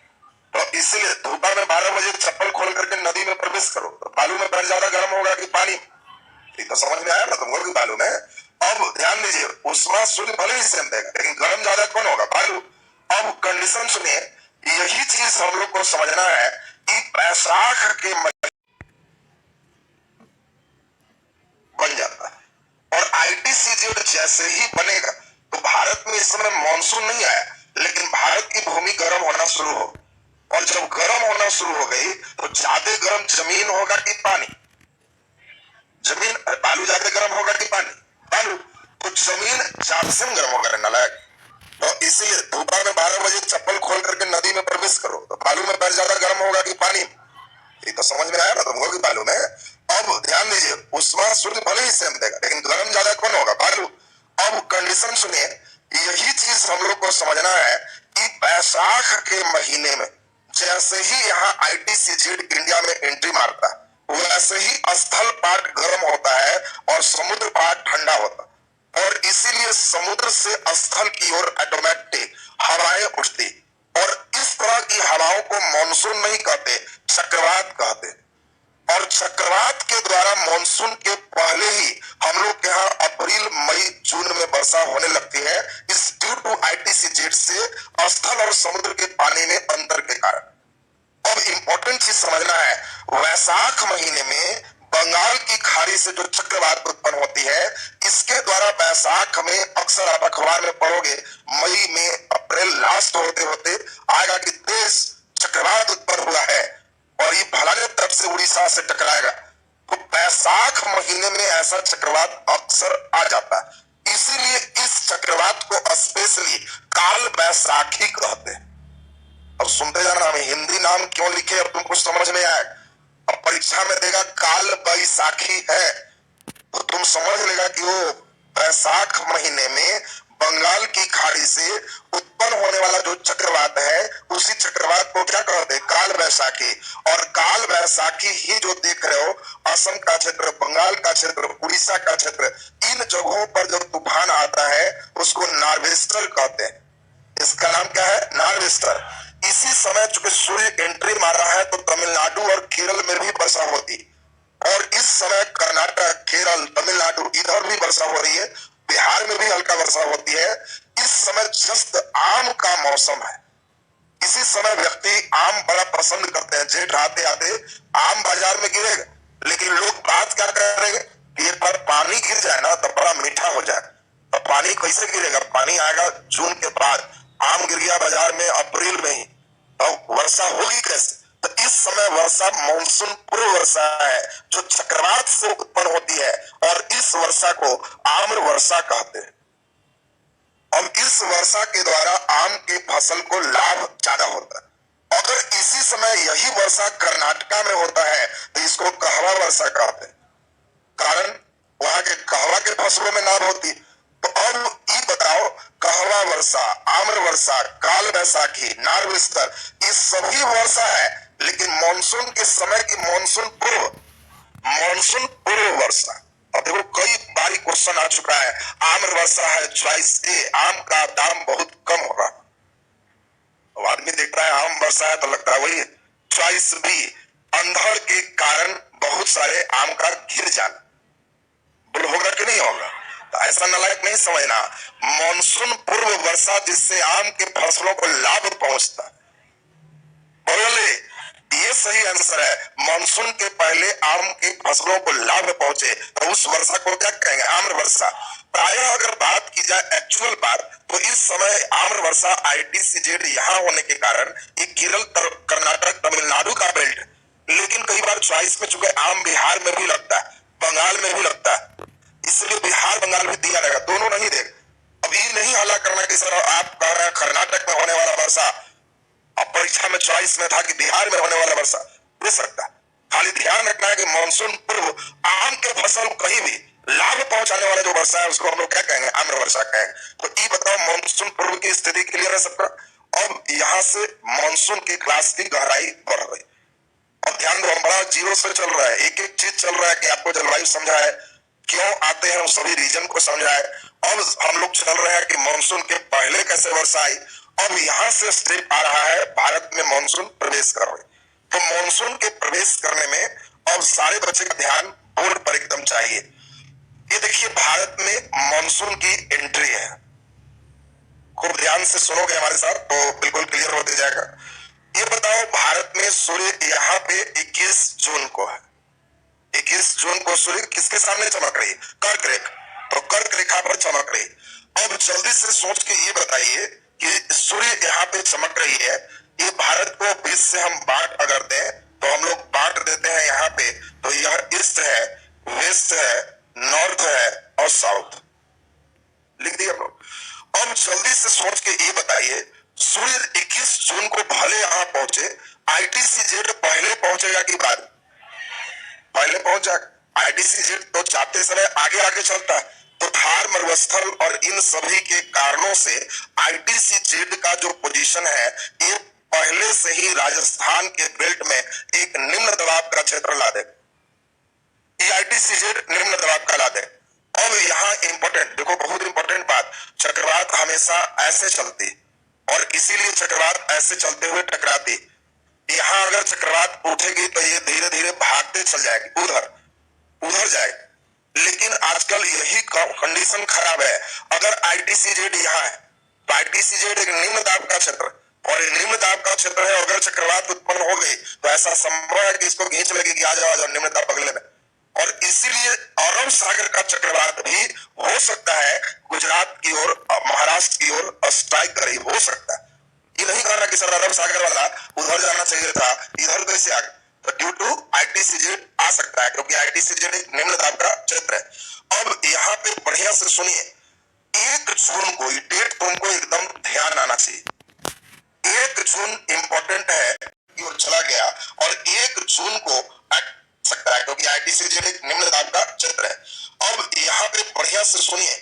A: तो इसलिए धूपा में 12 बजे चप्पल खोल करके नदी में प्रवेश करो, तो बालू में पैर ज्यादा गर्म होगा कि पानी? तो समझ में आया ना तुमको कि बालू में। अब ध्यान दीजिए, उसमें सूर्य भले ही सेम देगा, लेकिन गर्म ज्यादा कौन होगा? बालू। अब कंडीशन सुनिए, यही चीज हम लोग को समझना है कि बैसाख के बन जाता है। और आईटीसी जेड जैसे ही बनेगा तो भारत में इस समय मानसून नहीं आया, लेकिन भारत की भूमि गर्म होना शुरू हो। और जब गर्म होना शुरू हो गई तो ज्यादा गर्म जमीन होगा कि पानी? जमीन। बालू ज्यादा गर्म होगा कि पानी? बालू। तो जमीन ज्यादा से गर्म होगा नालायक। तो इसीलिए दोपहर में 12 बजे चप्पल खोल करके नदी में प्रवेश करो, तो बालू में पैर ज्यादा गर्म होगा कि पानी? ये तो समझ में आया ना तुमको कि बालू में। अब ध्यान दीजिए, उसमें सूर्य भले ही सेम देगा, लेकिन गर्म ज्यादा कौन होगा? बालू। अब कंडीशन सुनिए, यही चीज हम लोग को समझना है कि बैसाख के महीने में जैसे ही यहाँ आईटीसी जेड इंडिया में एंट्री मारता है, वैसे ही स्थल पाट गर्म होता है और समुद्र पाट ठंडा होता है। और इसीलिए समुद्र से स्थल की ओर ऑटोमेटिक हवाएं उठती, और इस तरह की हवाओं को मानसून नहीं कहते, चक्रवात कहते। और चक्रवात के द्वारा मानसून के पहले ही हम लोग के यहाँ अप्रैल मई जून में वर्षा होने लगती है, इस ड्यू टू आईटीसी जेट से स्थल और समुद्र के पानी में अंतर के कारण। अब इंपॉर्टेंट चीज समझना है, वैशाख महीने में बंगाल की खाड़ी से जो चक्रवात उत्पन्न होती है, इसके द्वारा वैशाख में अक्सर आप अखबार में पढ़ोगे, मई में अप्रैल लास्ट होते होते आएगा कि तेज चक्रवात उत्पन्न हुआ है और ये फलाने तरफ से उड़ीसा से टकराएगा। तो वैशाख महीने में ऐसा चक्रवात अक्सर आ जाता है, इसीलिए इस चक्रवात को स्पेशली काल बैसाखी कहते हैं। अब सुनते जाना, हमें हिंदी नाम क्यों लिखे अब तुमको समझ में आए। अब परीक्षा में देगा काल बैसाखी है, तो तुम समझ लेगा कि वो बैसाख महीने में बंगाल की खाड़ी से उत्पन्न होने वाला जो चक्रवात है, उसी चक्रवात को क्या कहते हैं? काल बैसाखी। और काल बैसाखी ही जो देख रहे हो, असम का क्षेत्र, बंगाल का क्षेत्र, उड़ीसा का क्षेत्र, इन जगहों पर जब तूफान आता है उसको नार्वेस्टर कहते हैं। इसका नाम क्या है? नार्वेस्टर। इसी समय चूंकि सूर्य एंट्री मार रहा है तो तमिलनाडु और केरल में भी वर्षा होती, और इस समय कर्नाटक, केरल, तमिलनाडु इधर भी वर्षा हो रही है, बिहार में भी हल्का वर्षा होती है। इस समय जस्ट आम का मौसम है। इसी समय व्यक्ति आम बड़ा पसंद करते हैं। जेठ आते आते आम बाजार में गिरेगा, लेकिन लोग बात क्या करेंगे कि एक बार पानी गिर जाए ना तो बड़ा मीठा हो जाए। तो पानी कैसे गिरेगा? पानी आएगा जून के बाद। आम गिर गया बाजार में अप्रैल में ही, तो वर्षा होगी कैसे? तो इस समय वर्षा मानसून पूर्व वर्षा है जो चक्रवात से उत्पन्न होती है, और इस वर्षा को आम्र वर्षा कहते हैं। और इस वर्षा के द्वारा आम की फसल को लाभ ज्यादा होता है। अगर इसी समय यही वर्षा कर्नाटका में होता है तो इसको कहवा वर्षा कहते हैं, कारण वहां के कहवा के फसलों में लाभ होती। तो अब ये बताओ, कहवा वर्षा, आम्र वर्षा, काल बैसाखी, नार्वेस्टर, ये सभी वर्षा है, लेकिन मानसून के समय की मानसून पूर्व वर्षा। अब देखो कई बारी क्वेश्चन आ चुका है, आम्र वर्षा है चॉइस ए, आम का दाम बहुत कम होगा। अब आदमी देखता है आम वर्षा है तो लगता है वही। चॉइस बी, अंधड़ के कारण बहुत सारे आम का गिर जाना। बोलो होगा कि नहीं होगा? तो ऐसा नालायक नहीं समझना। मानसून पूर्व वर्षा जिससे आम के फसलों को लाभ पहुंचता। बोले ये सही आंसर है। मानसून के पहले आम की फसलों को लाभ पहुंचे तो उस वर्षा को क्या कहेंगे? आम्र वर्षा। प्रायः अगर बात की जाए एक्चुअल बात, तो इस समय आम्र वर्षा ITCZ यहाँ होने के कारण ये केरल, कर्नाटक, तमिलनाडु का बेल्ट, लेकिन कई बार चॉइस में चुके आम बिहार में भी लगता है, बंगाल में भी लगता है, इसलिए बिहार बंगाल भी दिया रहेगा, दोनों नहीं देगा। अब ये नहीं हल्ला करना कि सर आप कह रहे हैं कर्नाटक में होने वाला वर्षा, अब परीक्षा में चॉइस में था कि बिहार में होने वाला वर्षा दे सकता है। खाली ध्यान रखना है कि मानसून पूर्व आम के फसल कहीं भी लाभ पहुंचाने वाला जो वर्षा है उसको हम लोग क्या कहेंगे? आम्र वर्षा कहेंगे। तो ये बताओ मानसून पूर्व की स्थिति क्लियर है सबका? अब यहाँ से मानसून की क्लास की गहराई बढ़ रही। अब ध्यान दो, हमारा जीरो से चल रहा है, एक एक चीज चल रहा है कि आपको जलवायु समझा है, क्यों आते हैं सभी रीजन को समझा है। अब हम लोग चल रहे हैं कि मानसून के पहले कैसे वर्षा आई। अब यहाँ से स्टेप आ रहा है, भारत में मानसून प्रवेश कर रहे। तो मानसून के प्रवेश करने में अब सारे बच्चे का ध्यान बोर्ड पर एकदम चाहिए। ये देखिए भारत में मानसून की एंट्री है, खूब ध्यान से सुनोगे हमारे साथ तो बिल्कुल क्लियर होते जाएगा। ये बताओ भारत में सूर्य यहाँ पे 21 जून को है। 21 जून को सूर्य किसके सामने चमक रही? कर्क रेखा। तो कर्क रेखा पर चमक रही। अब जल्दी से सोच के ये बताइए कि सूर्य यहाँ पे चमक रही है, ये भारत को 20 से हम बांट अगर दें तो हम लोग बांट देते हैं यहाँ पे, तो यह ईस्ट है, वेस्ट है, नॉर्थ है और साउथ, लिख दिया लोग। अब जल्दी से सोच के ये बताइए, सूर्य 21 जून को भले यहाँ पहुंचे, ITCZ पहले पहुंचेगा कि बाद? पहले पहुंच जाएगा। ITCZ तो जाते समय आगे आगे चलता है, तो थार, मरुस्थल और इन सभी के कारणों से ITCZ का जो पोजीशन है ये पहले से ही राजस्थान के बेल्ट में एक निम्न दबाव का क्षेत्र ला दे। ITCZ निम्न दबाव का ला दे। अब यहाँ इंपॉर्टेंट देखो, बहुत इंपॉर्टेंट बात, चक्रवात हमेशा ऐसे चलती और इसीलिए चक्रवात ऐसे चलते हुए टकराती। यहाँ अगर चक्रवात उठेगी तो ये धीरे धीरे भागते चल जाएगी, उधर जाएगी। लेकिन आजकल यही कंडीशन खराब है। अगर ITCZ यहाँ है तो ITCZ एक निम्न दाब का क्षेत्र, और निम्न दाब का क्षेत्र है, अगर चक्रवात उत्पन्न हो गई तो ऐसा संभव है कि इसको खींच लगेगी, आ जाओ निम्न दाब अगले में। और इसीलिए अरब सागर का चक्रवात भी हो सकता है गुजरात की ओर, महाराष्ट्र की ओर स्ट्राइक करे, हो सकता है। ये नहीं कहना कि सर अरब सागर वाला उधर जाना चाहिए था, इधर कैसे आ गया? तो ड्यू टू ITCZ आ सकता है, क्योंकि ITCZ एक निम्न दाब का क्षेत्र है। अब यहाँ पे बढ़िया से सुनिए, 1 जून को ये डेट तुमको एकदम ध्यान आना चाहिए। 1 जून इंपॉर्टेंट है कि वो चला गया, और 1 जून को सकता है क्योंकि ITCZ एक निम्न दाब का क्षेत्र है। अब यहाँ पे बढ़िया से सुनिए,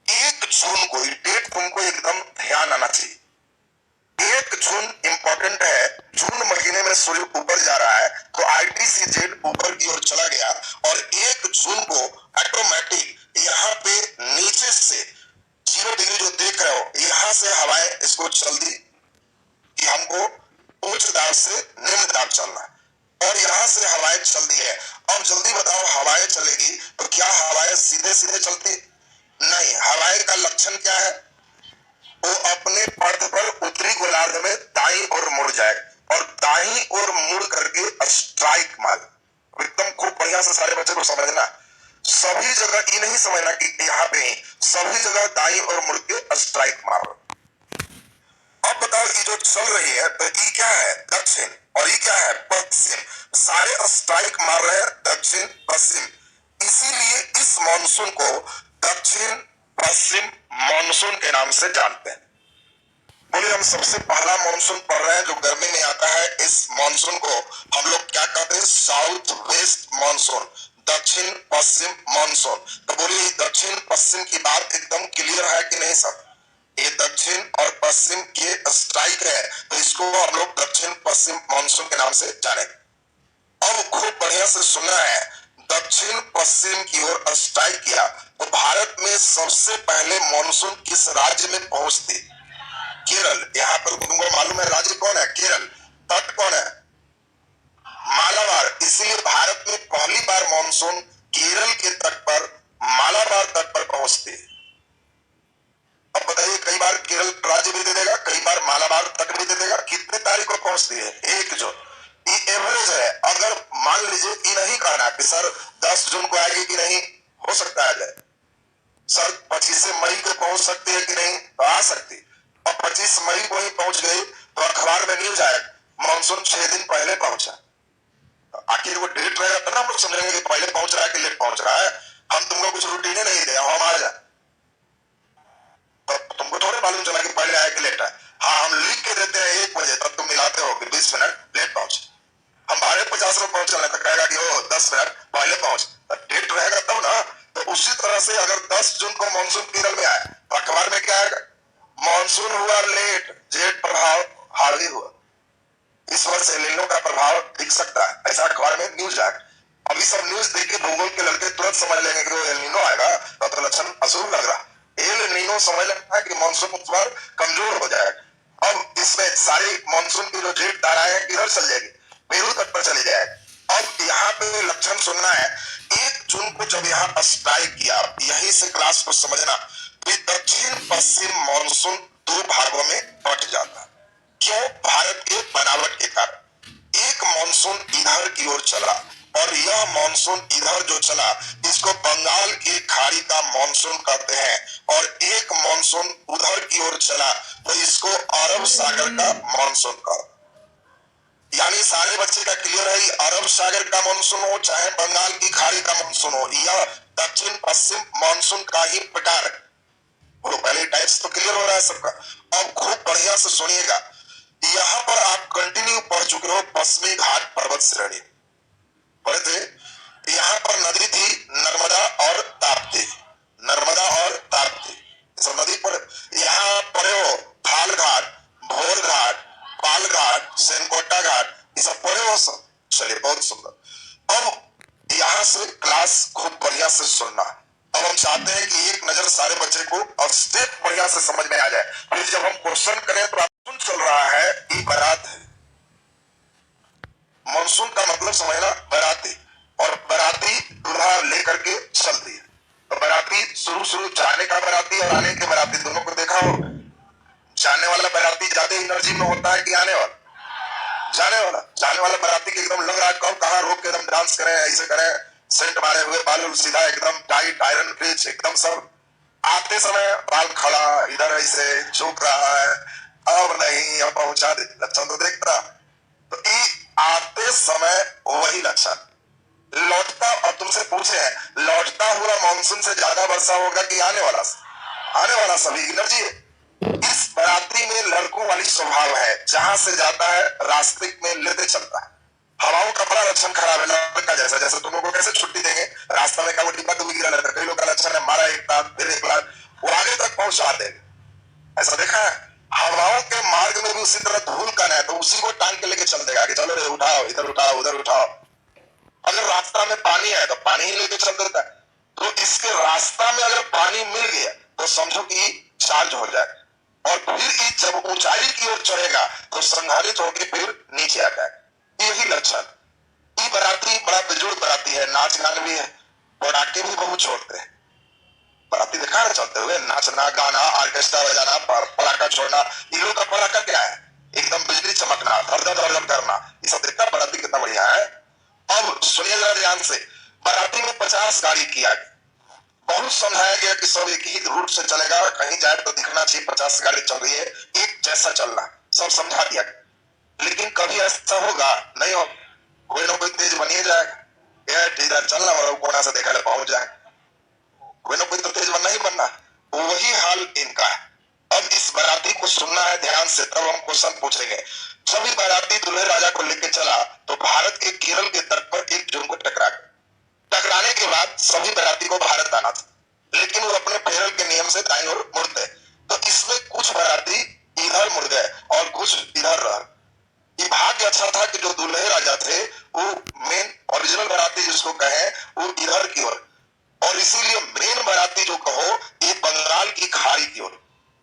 A: 1 जून को ये डेट तुमको एकदम ध्यान आना चाहिए। 1 जून इंपॉर्टेंट है, जून महीने में सूर्य ऊपर जा रहा है तो ITCZ ऊपर की ओर चला गया, और 1 जून को ऑटोमेटिक यहाँ पे नीचे से 0 डिग्री जो देख रहे हो, यहां से हवाएं इसको चल दी कि हमको उच्च दाब से निम्न दाब चलना है, और यहां से हवाएं चल दी है। अब जल्दी बताओ, हवाएं चलेगी तो क्या हवाएं सीधे सीधे चलती? नहीं। हवाएं का लक्षण क्या है? वो अपने पथ पर उत्तरी गोलार्ध में दाईं ओर मुड़ जाए और दाईं ओर मुड़ करके स्ट्राइक मार। एकदम खूब बढ़िया से सारे बच्चे को समझना, सभी जगह ये नहीं समझना कि यहाँ पे ही, सभी जगह दाईं ओर मुड़ के स्ट्राइक मारो। अब बताओ, ये जो चल रही है तो ये क्या है? दक्षिण, और ये क्या है? पश्चिम। सारे स्ट्राइक मार रहे हैं दक्षिण पश्चिम, इसीलिए इस मानसून को दक्षिण पश्चिम मानसून के नाम से जानते हैं। बोले, हम सबसे पहला मानसून पढ़ रहे हैं जो गर्मी में आता है, इस मानसून को हम लोग क्या कहते हैं? साउथ वेस्ट मानसून, दक्षिण पश्चिम मानसून। तो बोलिए, दक्षिण पश्चिम की बात एकदम क्लियर है कि नहीं सब? ये दक्षिण और पश्चिम के स्ट्राइक है, तो इसको हम लोग दक्षिण पश्चिम मानसून के नाम से जाने। अब खूब बढ़िया से सुनना है, दक्षिण पश्चिम की ओर स्ट्राइक किया तो भारत में सबसे पहले मानसून किस राज्य में पहुंचती? केरल। यहाँ पर तुमको मालूम है राज्य कौन है? केरल। तट कौन है? मालाबार। इसलिए भारत में पहली बार मानसून केरल के तट पर, मालाबार तट पर पहुंचती है। अब बताइए, कई बार केरल राज्य भी दे देगा, कई बार मालाबार तट भी दे देगा। कितने तारीख को पहुंचती है? 1 जून। ये एवरेज है। अगर मान लीजिए ये नहीं कहना कि सर 10 जून को आएगी कि नहीं, हो सकता है जाए। सर 25 मई को पहुंच सकती है कि नहीं, तो आ सकती। और 25 मई को ही पहुंच गई तो अखबार में न्यूज आएगा मानसून 6 दिन पहले पहुंचा। तो आखिर वो डेट रहेगा तो ना हम लोग समझेंगे कि पहले पहुंच रहा है कि लेट पहुंच रहा है। हम तुमको कुछ रूटीन नहीं दे, हम आ जाए तो तुमको थोड़े मालूम चला कि पहले आया कि लेट आया। हाँ, हम लिख के देते हैं 1 बजे, तब तुम मिलाते हो कि 20 मिनट लेट पहुंचे। हम 12:50 में पहुंच चले तो कहेगा कि ओ 10 मिनट पहले पहुंच। डेट रहेगा तब ना। तो उसी तरह से अगर 10 जून को मानसून केरल में आए तो अखबार में क्या आएगा? मानसून हुआ लेट, जेट प्रभाव हावी हुआ। इस वर्ष एलिनो का प्रभाव दिख सकता है, ऐसा अखबार में न्यूज आएगा। अभी सब न्यूज देख के भूगोल के लड़के तुरंत समझ लेंगे कि एलिनो आएगा, तो लक्षण अशुभ लग रहा। एलिनो समझ लगता है कि मानसून उस बार कमजोर हो जाएगा। अब इसमें सारी मानसून की जो जेट धाराएं हैं किधर चल जाएगी? पेरू तट पर चली जाएगी। अब यहाँ पे लक्षण सुनना है, 1 जून को जब यहाँ स्ट्राइक किया, यही से क्लास को समझना, दक्षिण पश्चिम मानसून 2 भागों में बट जाता है। क्यों? भारत के बनावट के कारण। एक मानसून इधर की ओर चला और यह मानसून इधर जो चला इसको बंगाल की खाड़ी का मानसून कहते हैं, और एक मानसून उधर की ओर चला तो इसको अरब सागर का मानसून कहते। यानी सारे बच्चे का क्लियर है, अरब सागर का मानसून हो चाहे बंगाल की खाड़ी का मानसून हो, यह दक्षिण पश्चिम मानसून का ही प्रकार है। पहले टाइप्स तो क्लियर हो रहा है सबका। अब खूब बढ़िया से सुनिएगा, यहाँ पर आप कंटिन्यू पढ़ चुके हो पश्चिमी घाट पर्वत श्रेणी पढ़े थे। यहाँ पर नदी थी नर्मदा और ताप्ती, नर्मदा और ताप्ती, सब नदी पर यहाँ पढ़े हो। थाल घाट, भोर घाट, पाल घाट, सेनकोटा घाट, ये सब पढ़े हो सब। चलिए, बहुत सुंदर। अब यहाँ से क्लास खूब बढ़िया से सुनना। अब हम चाहते हैं कि एक नजर सारे बच्चे को और स्टेप बढ़िया से समझ में आ जाए। फिर जब हम क्वेश्चन करें तो मानसून चल रहा है, ये बारात है। मानसून का मतलब समझना, बाराती, और बाराती दूल्हा लेकर के चल दी। तो बाराती शुरू जाने का बाराती और आने के बाराती दोनों को देखा हो। जाने वाला बाराती ज्यादा एनर्जी में होता है कि आने वाला? जाने वाला। जाने वाला बाराती के एकदम लग रहा है कब कहाँ रोक के एकदम डांस करें, ऐसे करें, सेंट मारे हुए, बाल सीधा एकदम टाइट आयरन फिनिश एकदम सब। आते समय बाल खड़ा इधर ऐसे झुक रहा है, अब नहीं, अब पहुंचा दे, लक्षण तो देख रहा। तो आते समय वही लक्षण। लौटता, और तुमसे पूछे हैं लौटता हुआ मानसून से ज्यादा वर्षा होगा कि आने वाला? आने वाला सभी एनर्जी है। इस बाराती में लड़कों वाली स्वभाव है, जहां से जाता है रास्ते में लेते चलता है। हवाओं का बड़ा लक्षण खराब है लड़का जैसा। जैसे तुम लोग को कैसे छुट्टी देंगे, रास्ता में का वो डिब्बा डूबी गिरा रहता है, कई लोग का लक्षण है मारा एक लाख फिर 1 लाख, वो आगे तक पहुंचा देगा। ऐसा देखा है? हवाओं के मार्ग में भी उसी तरह धूल का है, तो उसी को टांग के लेके चल देगा कि चलो रे उठाओ, इधर उठाओ उधर उठाओ। अगर रास्ता में पानी है तो पानी ही लेके चल देता है। तो इसके रास्ता में अगर पानी मिल गया तो समझो कि चार्ज हो जाए, और फिर ये जब ऊंचाई की ओर चढ़ेगा तो संघारित होकर फिर नीचे आ जाए। यही लक्षण। ये बाराती बड़ा बेजोड़ बाराती है, नाच गान भी है, पटाखे भी बहुत छोड़ते हैं। बाराती देखा है चलते हुए, नाचना गाना ऑर्केस्ट्रा बजाना पटाखा छोड़ना। ये लोग का पटाखा क्या है, एकदम बिजली चमकना, धड़धड़ धड़धड़ करना, ये सब देखता बाराती कितना बढ़िया है। अब सुनिए जरा ध्यान से, बाराती में 50 गाड़ी किया गया। बहुत समझाया गया कि सब एक ही रूट से चलेगा, कहीं जाए तो दिखना चाहिए 50 गाड़ी चल रही है, एक जैसा चलना, सब समझा दिया। लेकिन कभी ऐसा होगा नहीं, हो कोई ना कोई तेज बनिए जाएगा, इधर चलना और कोना से देखा पहुंच जाए, कोई ना कोई तो तेज बनना ही बनना। वही हाल इनका है। अब इस बाराती को सुनना है ध्यान से, तब हम क्वेश्चन पूछेंगे। जब भी बाराती दूल्हे राजा को लेकर चला तो भारत के केरल के तट पर एक जून को टकराने के बाद सभी बाराती को भारत आना था, लेकिन वो अपने फेरल के नियम से दाईं ओर मुड़ गए। तो इसमें कुछ बाराती इधर मुड़ गए और कुछ इधर रह। ये भाग्य अच्छा था कि जो दूल्हे राजा थे वो मेन ओरिजिनल बाराती जिसको कहे वो इधर की ओर, और इसीलिए मेन बाराती जो कहो ये बंगाल की खाड़ी की ओर।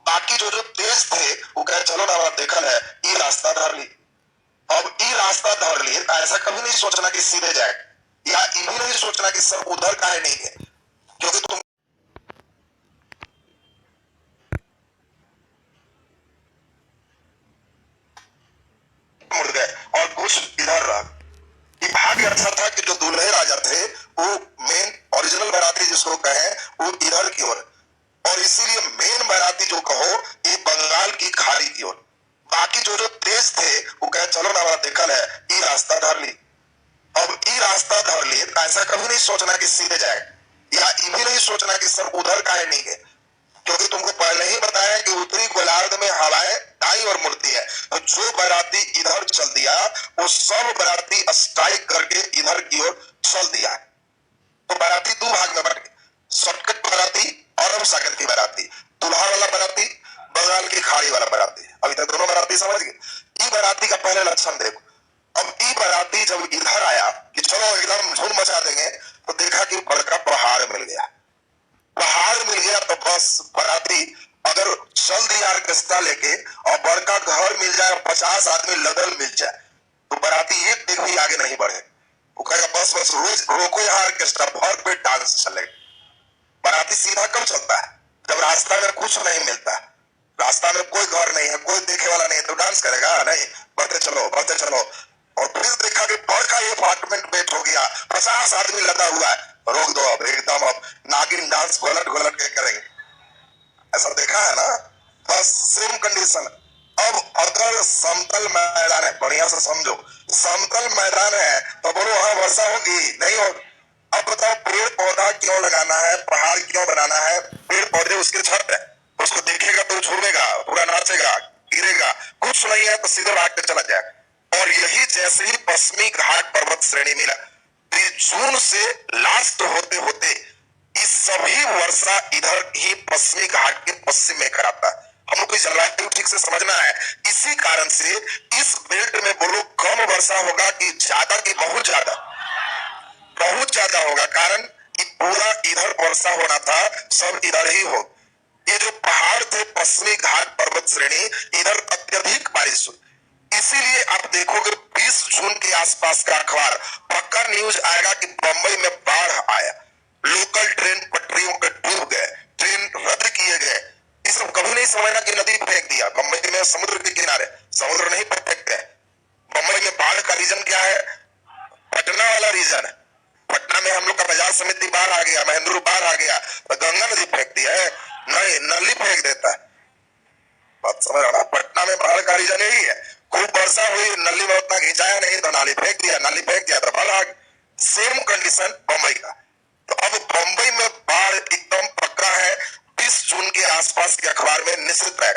A: बाकी जो जो तेज थे वो कहे चलो ना देखा है, ये रास्ता धर ली। अब ये रास्ता धर लिए, ऐसा कभी नहीं सोचना कि सीधे जाए, या ये भी नहीं सोचना कि सब उधर का है नहीं है, क्योंकि तुम मुड़ गए और कुछ इधर रह। ये भाग्य अच्छा था कि जो दूल्हे राजा थे वो मेन ओरिजिनल बाराती जिसको कहे वो इधर की ओर, और इसीलिए मेन बाराती जो कहो ये बंगाल की खाड़ी की ओर। बाकी जो जो तेज थे वो कहे चलो ना देखा है, ये रास्ता धर ली। अब ये रास्ता धर लिए, ऐसा कभी नहीं सोचना कि सीधे जाए, या ये भी नहीं सोचना कि सब उधर का है नहीं है, क्योंकि तुमको पहले ही बताया कि उत्तरी गोलार्ध में हवाएं दाईं ओर मुड़ती है। तो जो बाराती इधर चल दिया वो सब बाराती स्ट्राइक करके इधर की ओर चल दिया। तो बाराती दो भाग में बट गई, शॉर्टकट बाराती और अरब सागर की बाराती, दूल्हा वाला बाराती, बंगाल की खाड़ी वाला बाराती। अभी तक दोनों बाराती समझ गए। ये बाराती का पहले लक्षण देखो। अब ये बाराती जब इधर आया कि चलो एकदम धूम मचा देंगे, तो देखा कि बड़का पहाड़ मिल गया। पहाड़ मिल गया तो बस बाराती अगर चल दिया ऑर्केस्ट्रा लेके और बड़का घर मिल जाए, 50 आदमी लगल मिल जाए, तो बाराती एक देख भी आगे नहीं बढ़े। वो कहेगा बस बस रोज रोको यहाँ ऑर्केस्ट्रा, भर पे डांस चलेगा। बाराती सीधा कब चलता है, जब रास्ता में कुछ नहीं मिलता, रास्ता में कोई घर नहीं है, कोई देखे वाला नहीं है, तो डांस करेगा नहीं, बढ़ते चलो बढ़ते चलो। और फिर देखा कि बड़का ये अपार्टमेंट बेट हो गया, 50 आदमी लगा हुआ है, रोक दो अब एकदम, अब नागिन डांस घोलट घोलट के करेंगे। ऐसा देखा है ना, बस सेम कंडीशन। अब अगर समतल मैदान है, बढ़िया से समझो, समतल मैदान है तो बोलो हाँ वर्षा होगी नहीं होगी। अब बताओ पेड़ पौधा क्यों लगाना है, पहाड़ क्यों बनाना है, पेड़ पौधे उसके छत है, उसको देखेगा तो झूमेगा, पूरा नाचेगा, गिरेगा, कुछ नहीं है तो सीधे भाग के चला जाएगा। और यही जैसे ही पश्चिमी घाट पर्वत श्रेणी मिला, जून से लास्ट होते होते इस सभी वर्षा इधर ही पश्चिमी घाट के पश्चिम में कराता है। हम लोग को इस जलवायु ठीक से समझना है। इसी कारण से इस बेल्ट में बोलो कम वर्षा होगा कि ज्यादा, कि बहुत ज्यादा, बहुत ज्यादा होगा। कारण कि पूरा इधर वर्षा होना था, सब इधर ही हो। ये जो पहाड़ थे पश्चिमी घाट पर्वत श्रेणी, इधर अत्यधिक बारिश हुई। इसीलिए आप देखोगे 20 जून के आसपास का अखबार पक्का न्यूज आएगा कि बंबई में बाढ़ आया, लोकल ट्रेन पटरियों के डूब गए, ट्रेन रद्द किए गए। ये सब कभी नहीं समझना कि नदी फेंक दिया। बंबई में समुद्र के किनारे, समुद्र नहीं फेंकते। बंबई में बाढ़ का रीजन क्या है, पटना वाला रीजन है। पटना में हम लोग का बाजार समिति बाहर आ गया, महेंद्र बाहर आ गया, तो गंगा नदी फेंकती है नहीं, नली फेंक देता है। बात समझ रहा, पटना में बाढ़ का रीजन यही है, खूब वर्षा हुई, नली में उतना खिंचाया नहीं तो नाली फेंक दिया, नाली फेंक दिया तो बाढ़ आ गई। सेम कंडीशन बंबई का। तो अब बंबई में बाढ़ एकदम पक्का है, 20 जून के आसपास के अखबार में निश्चित है।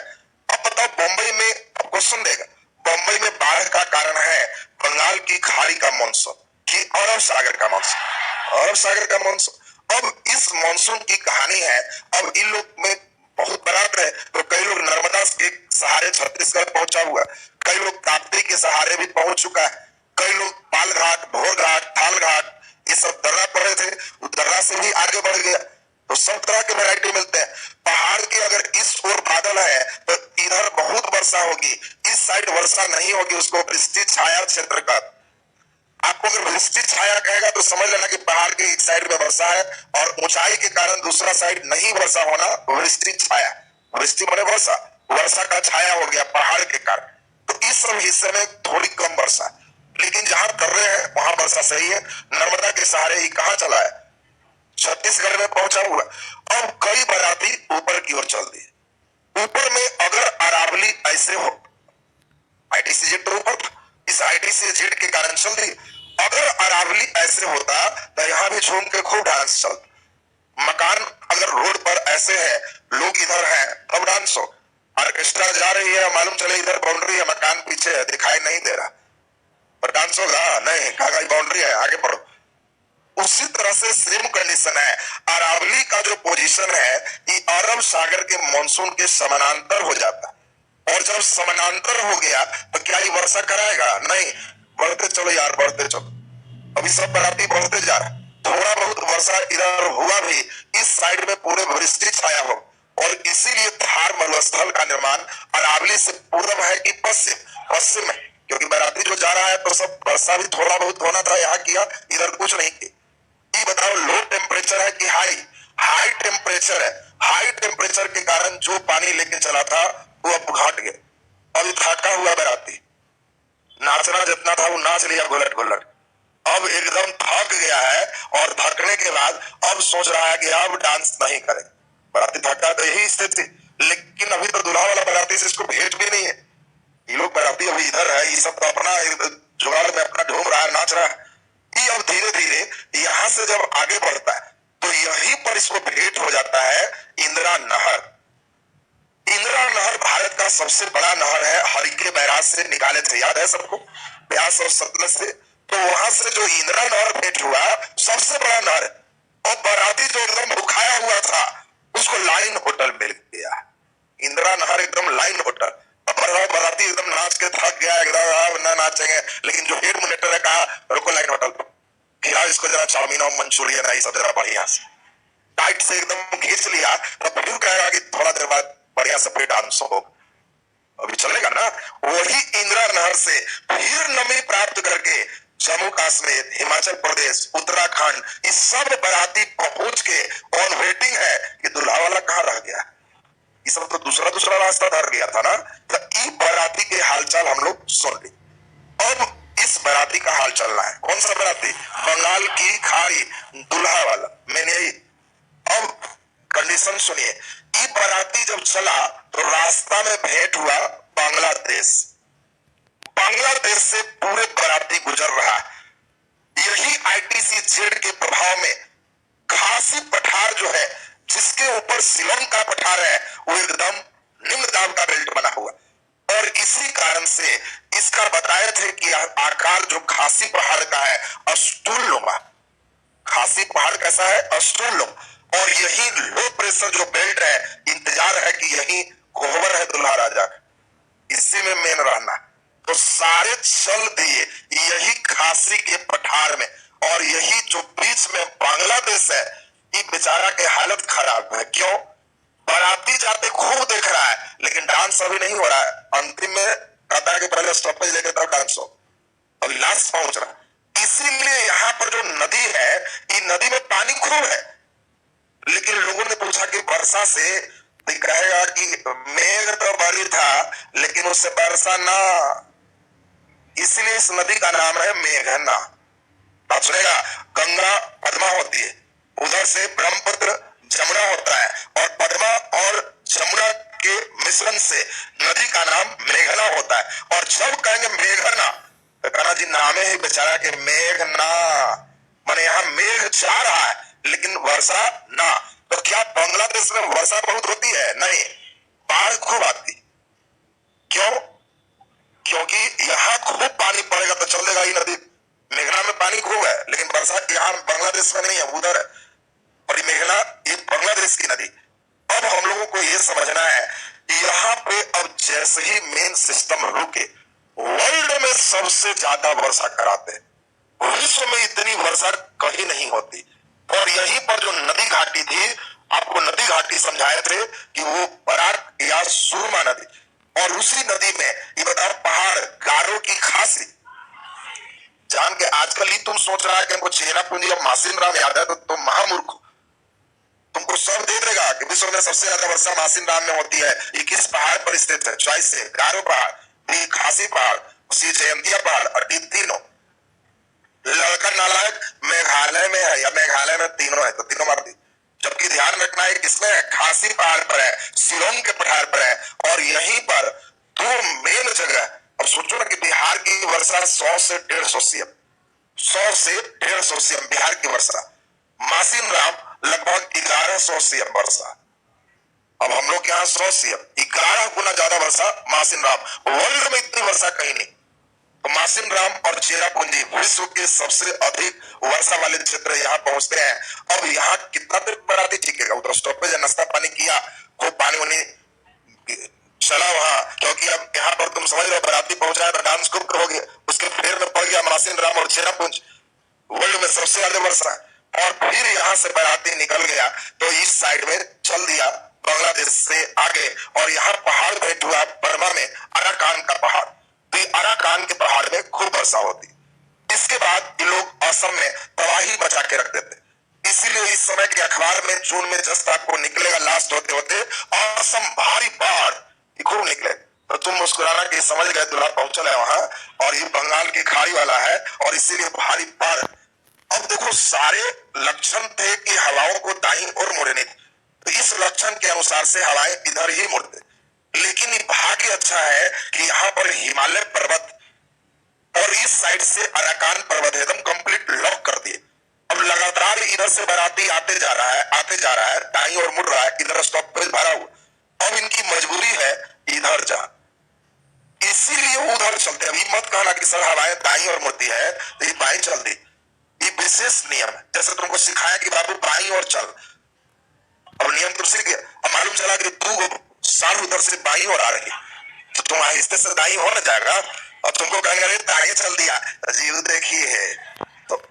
A: अब बताओ बंबई में क्वेश्चन देगा, बंबई में बाढ़ का कारण है बंगाल की खाड़ी का मानसून कि अरब सागर का मानसून, अरब सागर का मानसून। अब इस मानसून की कहानी है। अब इन लोग में बहुत बराबर है, तो कई लोग नर्मदा के सहारे छत्तीसगढ़ पहुंचा हुआ, कई लोग ताप्ती के सहारे भी पहुंच चुका है, कई लोग पालघाट, भोरघाट, थालघाट, ये सब दर्रा पर रहे थे, दर्रा से भी आगे बढ़ गया। तो सब तरह के वैरायटी मिलते हैं। पहाड़ होगी, उसको वृष्टि छाया क्षेत्र का। आपको अगर वृष्टि छाया कहेगा तो समझ लेना कि पहाड़ के एक साइड में वर्षा है और ऊंचाई के कारण दूसरा साइड नहीं वर्षा होना वृष्टि छाया। वृष्टि बने वर्षा, वर्षा का छाया हो गया पहाड़ के कारण। तो इस सब हिस्से में थोड़ी कम वर्षा, लेकिन जहां दर्रे हैं वहां वर्षा सही है। नर्मदा के सहारे ही कहां चला है, छत्तीसगढ़ में पहुंचा हुआ। अब कई बाराती ऊपर की ओर चल दी। ऊपर में अगर अरावली ऐसे हो, आईटीसी जेट तो ऊपर था, इस आईटीसी जेट के कारण चल रही। अगर अरावली ऐसे होता तो यहां भी झूम के खूब डांस चल। मकान अगर रोड पर ऐसे है, लोग इधर है, तब डांस हो। ऑर्केस्ट्रा जा रही है, मालूम चले इधर बाउंड्री है, मकान पीछे है, दिखाई नहीं दे रहा, पर डांस होगा नहीं, कहा बाउंड्री है, आगे बढ़ो। उसी तरह से सेम कंडीशन है। अरावली का जो पोजीशन है ये अरब सागर के मानसून के समानांतर हो जाता, और जब समानांतर हो गया तो क्या ये वर्षा कराएगा? नहीं। बढ़ते चलो यार, बढ़ते चलो। अभी सब बराती बढ़ते जा रहा है। थोड़ा बहुत वर्षा इधर हुआ भी, इस साइड में पूरे वृष्टि छाया हो, और इसीलिए थार मरुस्थल का निर्माण अरावली से पूर्व है कि पश्चिम? पश्चिम है, क्योंकि बराती जो जा रहा है तो सब वर्षा भी थोड़ा बहुत होना था, यहाँ किया, इधर कुछ नहीं किया। ये बताओ लो टेम्परेचर है कि हाई? हाई टेम्परेचर है। हाई टेम्परेचर के कारण जो पानी लेके चला था वो अब घट गया। अब थका हुआ बराती, नाचना जितना था वो नाच लिया घुलट घुलट, अब एकदम थक गया है, और थकने के बाद अब सोच रहा है कि अब डांस नहीं करे। बराती थका तो यही स्थिति, लेकिन अभी तो दूल्हा वाला बराती से इसको भेंट भी नहीं है। ये लोग बराती अभी इधर है, ये सब तो अपना जुगाड़ में अपना ढूंढ रहा है, नाच रहा है। ये अब धीरे धीरे यहां से जब आगे बढ़ता है तो यहीं पर इसको भेंट हो जाता है इंदिरा नहर। इंदिरा नहर भारत का सबसे बड़ा नहर है, हरिके बैराज से निकाले थे, याद है सबको, ब्यास और सतलज से। तो वहां से जो इंदिरा नहर भेंट हुआ, सबसे बड़ा नहर, और बराती जो एकदम भुखाया हुआ था उसको लाइन होटल मिल गया। इंदिरा नहर एकदम लाइन होटल। बराती एकदम नाच के थक गया, एकदम ना नाचेंगे, लेकिन जो हेड मोनिटर है कहा रुको लाइन होटल पर, खिलाओ इसको जरा चाउमीन और मंचूरियन है, सब जरा बढ़िया से टाइट से एकदम खींच लिया, तब फिर कहेगा कि थोड़ा देर बाद बढ़िया से पेट डांस हो, अभी चलेगा ना। वही इंदिरा नहर से फिर नमी प्राप्त करके जम्मू कश्मीर, हिमाचल प्रदेश, उत्तराखंड, इस सब बराती पहुंच के ऑन वेटिंग है कि दूल्हा वाला कहाँ रह गया। ये सब तो दूसरा दूसरा रास्ता धर गया था ना। तो ई बराती के हालचाल हम लोग सुन ली। अब इस बराती का हाल चल रहा है, कौन सा बराती? बंगाल की खाड़ी, दूल्हा वाला, मैंने यही। अब कंडीशन सुनिए, ये बराती जब चला तो रास्ता में भेंट हुआ बांग्लादेश। बांग्लादेश से पूरे बराती गुजर रहा है। यही आईटीसी जेड के प्रभाव में खासी पठार जो है, जिसके ऊपर शिलोंग का पठार है, वो एकदम निम्न दाब का बेल्ट बना हुआ, और इसी कारण से इसका बताए थे कि आकार जो खासी पहाड़ का है अस्तुल्यमा। खासी पहाड़ कैसा है? अस्तुल्यम। और यही लो प्रेशर जो बेल्ट है, इंतजार है कि यही कोहबर है दुल्हा राजा, इसी में मेन रहना। तो सारे चल दिए यही खासी के पठार में, और यही जो बीच में बांग्लादेश है, ये बेचारा के हालत खराब है। क्यों? बाराती जाते खूब देख रहा है, लेकिन डांस अभी नहीं हो रहा है। अंतिम में कहता है कि पहले स्टॉपेज लेके तब डांस हो, अभी लास्ट पहुंच रहा है। इसीलिए यहाँ पर जो नदी है, ये नदी में पानी खूब है, लेकिन लोगों ने पूछा कि वर्षा से, तो कहेगा कि मेघ तो बड़ी था लेकिन उससे वर्षा ना, इसलिए इस नदी का नाम है मेघना। आप सुनेगा गंगा पद्मा होती है, उधर से ब्रह्मपुत्र जमुना होता है, और पद्मा और जमुना के मिश्रण से नदी का नाम मेघना होता है। और जब कहेंगे मेघना तो कहना जी नाम है बेचारा के मेघना, माने यहाँ मेघ जा रहा है लेकिन वर्षा ना। तो क्या बांग्लादेश में वर्षा बहुत होती है? नहीं, बाढ़ खूब आती। क्यों? क्योंकि यहाँ खूब पानी पड़ेगा तो चलेगा ही नदी। मेघना में पानी खूब है, लेकिन वर्षा यहाँ बांग्लादेश में नहीं है, उधर है, और ये मेघना ये बांग्लादेश की नदी। अब हम लोगों को ये समझना है कि यहाँ पे अब जैसे ही मेन सिस्टम रुके, वर्ल्ड में सबसे ज्यादा वर्षा कराते हैं। विश्व में इतनी वर्षा कहीं नहीं होती। और यहीं पर जो नदी घाटी थी, आपको नदी घाटी समझाए थे कि वो बराक या सुरमा नदी, और उसी नदी में ये बताओ पहाड़ गारो की खासी जान के आजकल ही तुम सोच रहा है कि हमको चेरापूंजी और मासिन राम याद है तो तुम महामूर्ख हो। तुमको सब दे देगा कि विश्व में सबसे ज्यादा वर्षा मासिन राम में होती है। ये किस पहाड़ पर स्थित है? चॉइस है गारो पहाड़, डी खासी पहाड़, सी जयंतिया पहाड़ और डी तीनों। लड़का नालायक मेघालय में है या मेघालय में तीनों है तो तीनों मार दी। जबकि ध्यान रखना है किसमें है? खासी पहाड़ पर है, शिलोंग के पठार पर है और यहीं पर दो मेन जगह। अब सोचो ना कि बिहार की वर्षा 100 से 150 सीएम, 100 से 150 सीएम बिहार की वर्षा। मासिन राम लगभग 1100 सीएम वर्षा। अब हम लोग यहाँ 100 सीएम, 11 गुना ज्यादा वर्षा मासिन राम। वर्ल्ड में इतनी वर्षा कहीं नहीं। तो मासिन राम और चेरापूंजी विश्व के सबसे अधिक वर्षा वाले क्षेत्र यहाँ पहुंचते हैं। अब यहाँ कितना देर बराती टिकेगा? उधर स्टॉपेज नाश्ता पानी किया, खूब पानी वानी चला वहां, क्योंकि अब यहाँ पर तुम समझ रहे हो बराती पहुंचा है तो डांस खूब करोगे। उसके फेर में पड़ गया मासिन राम और चेरापूंजी, वर्ल्ड में सबसे ज्यादा वर्षा। और फिर यहाँ से बराती निकल गया तो इस साइड में चल दिया बांग्लादेश से आगे और यहाँ पहाड़ भेंट हुआ बर्मा में अराकान का पहाड़। तो अराकान के पहाड़ में खूब वर्षा होती। इसके बाद ये लोग असम में तबाही मचा के रख देते। इसीलिए इस समय के अखबार में जून में 10 तारीख को निकलेगा, लास्ट होते होते असम भारी बाढ़ खूब निकले। तो तुम मुस्कुराना कि समझ गए दूल्हा पहुंचल है वहां और ये बंगाल की खाड़ी वाला है और इसीलिए भारी बाढ़। अब देखो सारे लक्षण थे कि हवाओं को दाईं ओर मोड़ने, तो इस लक्षण के अनुसार से हवाएं इधर ही मुड़ते। लेकिन भाग्य अच्छा है कि यहाँ पर हिमालय पर्वत और इस साइड से अराकान पर्वत एकदम कंप्लीट लॉक कर दिए। अब लगातार इधर से बाराती आते जा रहा है, आते जा रहा है, दाईं ओर मुड़ रहा है, इधर स्टॉपेज भरा हुआ। अब इनकी मजबूरी है इधर जा, इसीलिए उधर चलते। अभी मत कहना कि सर हवाएं दाईं ओर मुड़ती है तो ये बाईं चल दी। ये विशेष नियम है, जैसे तुमको सिखाया कि बाबू बाईं ओर चल। अब नियम तुम सीख गए। अब मालूम चला कि तू साल उधर से बाईं ओर आ रही तो तुम आहिस्ते से दाईं हो ना जाएगा। अब तुमको कहेंगे अरे दाएं चल दिया, जीव देखी है। तो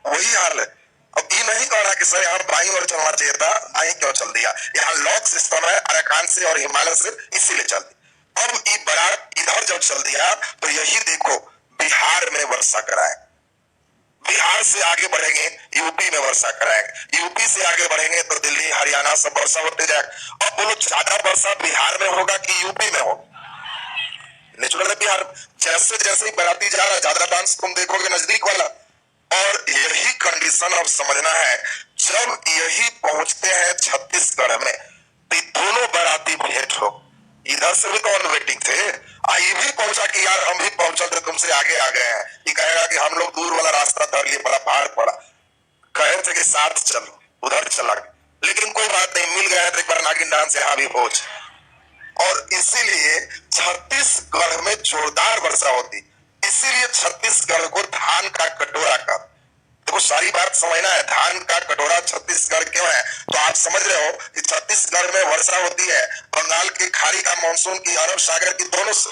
A: वही हाल है। अब ये नहीं कह रहा कि सर यहाँ बाईं ओर चलना चाहिए था, दाईं क्यों चल दिया? यहाँ लॉक सिस्टम है अराकान से और हिमालय से, इसीलिए चल दी। अब ये बारात इधर जब चल दिया तो यही देखो बिहार में वर्षा कराए, बिहार से आगे बढ़ेंगे यूपी में वर्षा कराएंगे, यूपी से आगे बढ़ेंगे तो दिल्ली हरियाणा सब वर्षा होते जाएगा। अब बोलो ज्यादा वर्षा बिहार में होगा कि यूपी में होगा? नेचुरल है बिहार। जैसे जैसे ही बढ़ाती जा रहा है ज्यादा डांस तुम देखोगे नजदीक वाला। और यही कंडीशन अब समझना है, जब यही पहुंचते हैं छत्तीसगढ़ में तो दोनों बाराती भेंट हो। इधर से भी तो ऑन वेटिंग थे, ये भी पहुंचा कि यार हम भी पहुंचल थे, तुमसे आगे आ गए हैं। ये कहेगा कि हम लोग दूर वाला रास्ता धर लिए, बड़ा पहाड़ पड़ा, कहे थे कि साथ चलो, उधर चला गया। लेकिन कोई बात नहीं, मिल गया तो एक बार नागिन डांस यहाँ भी पहुंच। और इसीलिए छत्तीसगढ़ में जोरदार वर्षा होती। इसीलिए छत्तीसगढ़ को धान का कटोरा का, देखो सारी बात समझना है। धान का कटोरा छत्तीसगढ़ क्यों है? तो आप समझ रहे हो कि छत्तीसगढ़ में वर्षा होती है बंगाल की खाड़ी का मानसून की, अरब सागर की, दोनों से।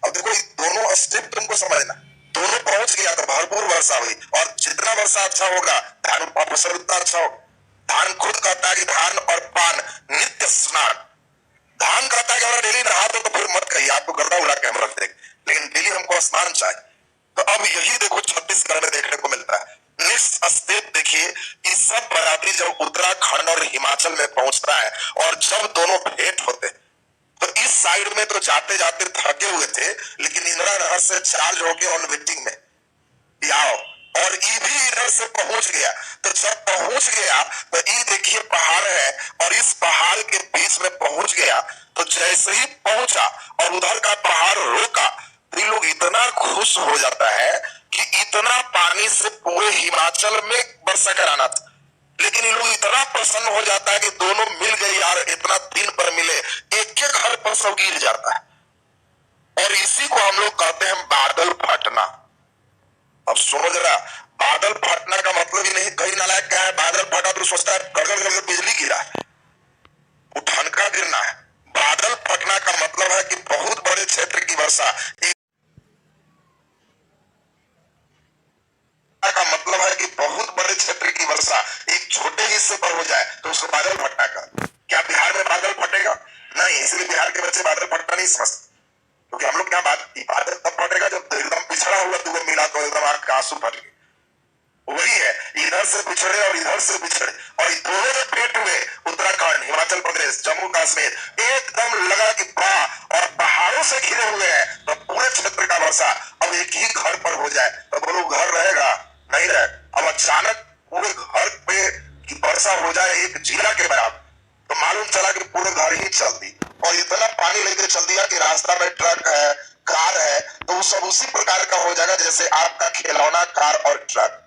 A: अब देखो दोनों स्टेप तुमको समझना, दोनों पहुंच गया तो भरपूर वर्षा हुई। और जितना वर्षा अच्छा होगा धान का फसल उतना अच्छा होगा। धान खुद कहता है कि धान और पान नित्य स्नान। धान कहता है कि अगर डेली नहा तो फिर मत कहिए, आपको गर्दा उड़ा के हम रख देंगे, लेकिन डेली हमको स्नान चाहिए। तो अब यही देखो छत्तीसगढ़ में देखने को मिलता है। नेक्स्ट स्टेप देखिए, इस सब बाराती जब उत्तराखंड और हिमाचल में पहुंचता है और जब दोनों भेंट होते तो इस साइड में तो जाते जाते थके हुए थे, लेकिन इंदिरा नहर से चार्ज होके ऑन वेटिंग में आओ और ये भी इधर से पहुंच गया। तो जब पहुंच गया तो ये देखिए पहाड़ है और इस पहाड़ के बीच में पहुंच गया। तो जैसे ही पहुंचा और उधर का पहाड़ रोका तो ये लोग इतना खुश हो जाता है कि इतना पानी से पूरे हिमाचल में वर्षा कराना था। लेकिन ये लोग इतना प्रसन्न हो जाता है कि दोनों मिल गए यार, इतना दिन पर मिले, एक एक घर पर सब गिर जाता है। और इसी को हम लोग कहते हैं बादल फटना। अब सुनो जरा, बादल फटना का मतलब ही नहीं, कई नालायक क्या है, बादल फटा तो सोचता है गड़गड़ गड़गड़ बिजली गिरा है, वो ठनका गिरना है। बादल फटना का मतलब है कि बहुत बड़े क्षेत्र की वर्षा, का मतलब है कि बहुत बड़े क्षेत्र की वर्षा एक छोटे हिस्से पर हो जाए तो उसको बादल फटना का। क्या बिहार में बादल फटेगा? नहीं, इसलिए बिहार के बच्चे बादल फटना नहीं समझते। आंसू फट गए। वही है, इधर से पिछड़े और इधर से पिछड़े, और दोनों में पेट हुए। उत्तराखंड, हिमाचल प्रदेश, जम्मू कश्मीर एकदम लगा कि वाह, और पहाड़ों से घिरे हुए हैं, तो पूरे क्षेत्र का वर्षा अब एक ही घर पर हो जाए तो बोलो घर रहेगा? नहीं रहे। अब अचानक पूरे घर पे की वर्षा हो जाए एक जिला के बराबर, तो मालूम चला कि पूरे घर ही चल दी, और इतना पानी लेके चल दिया कि रास्ता में ट्रक है, कार है, तो वो सब उसी प्रकार का हो जाएगा जैसे आपका खिलौना कार और ट्रक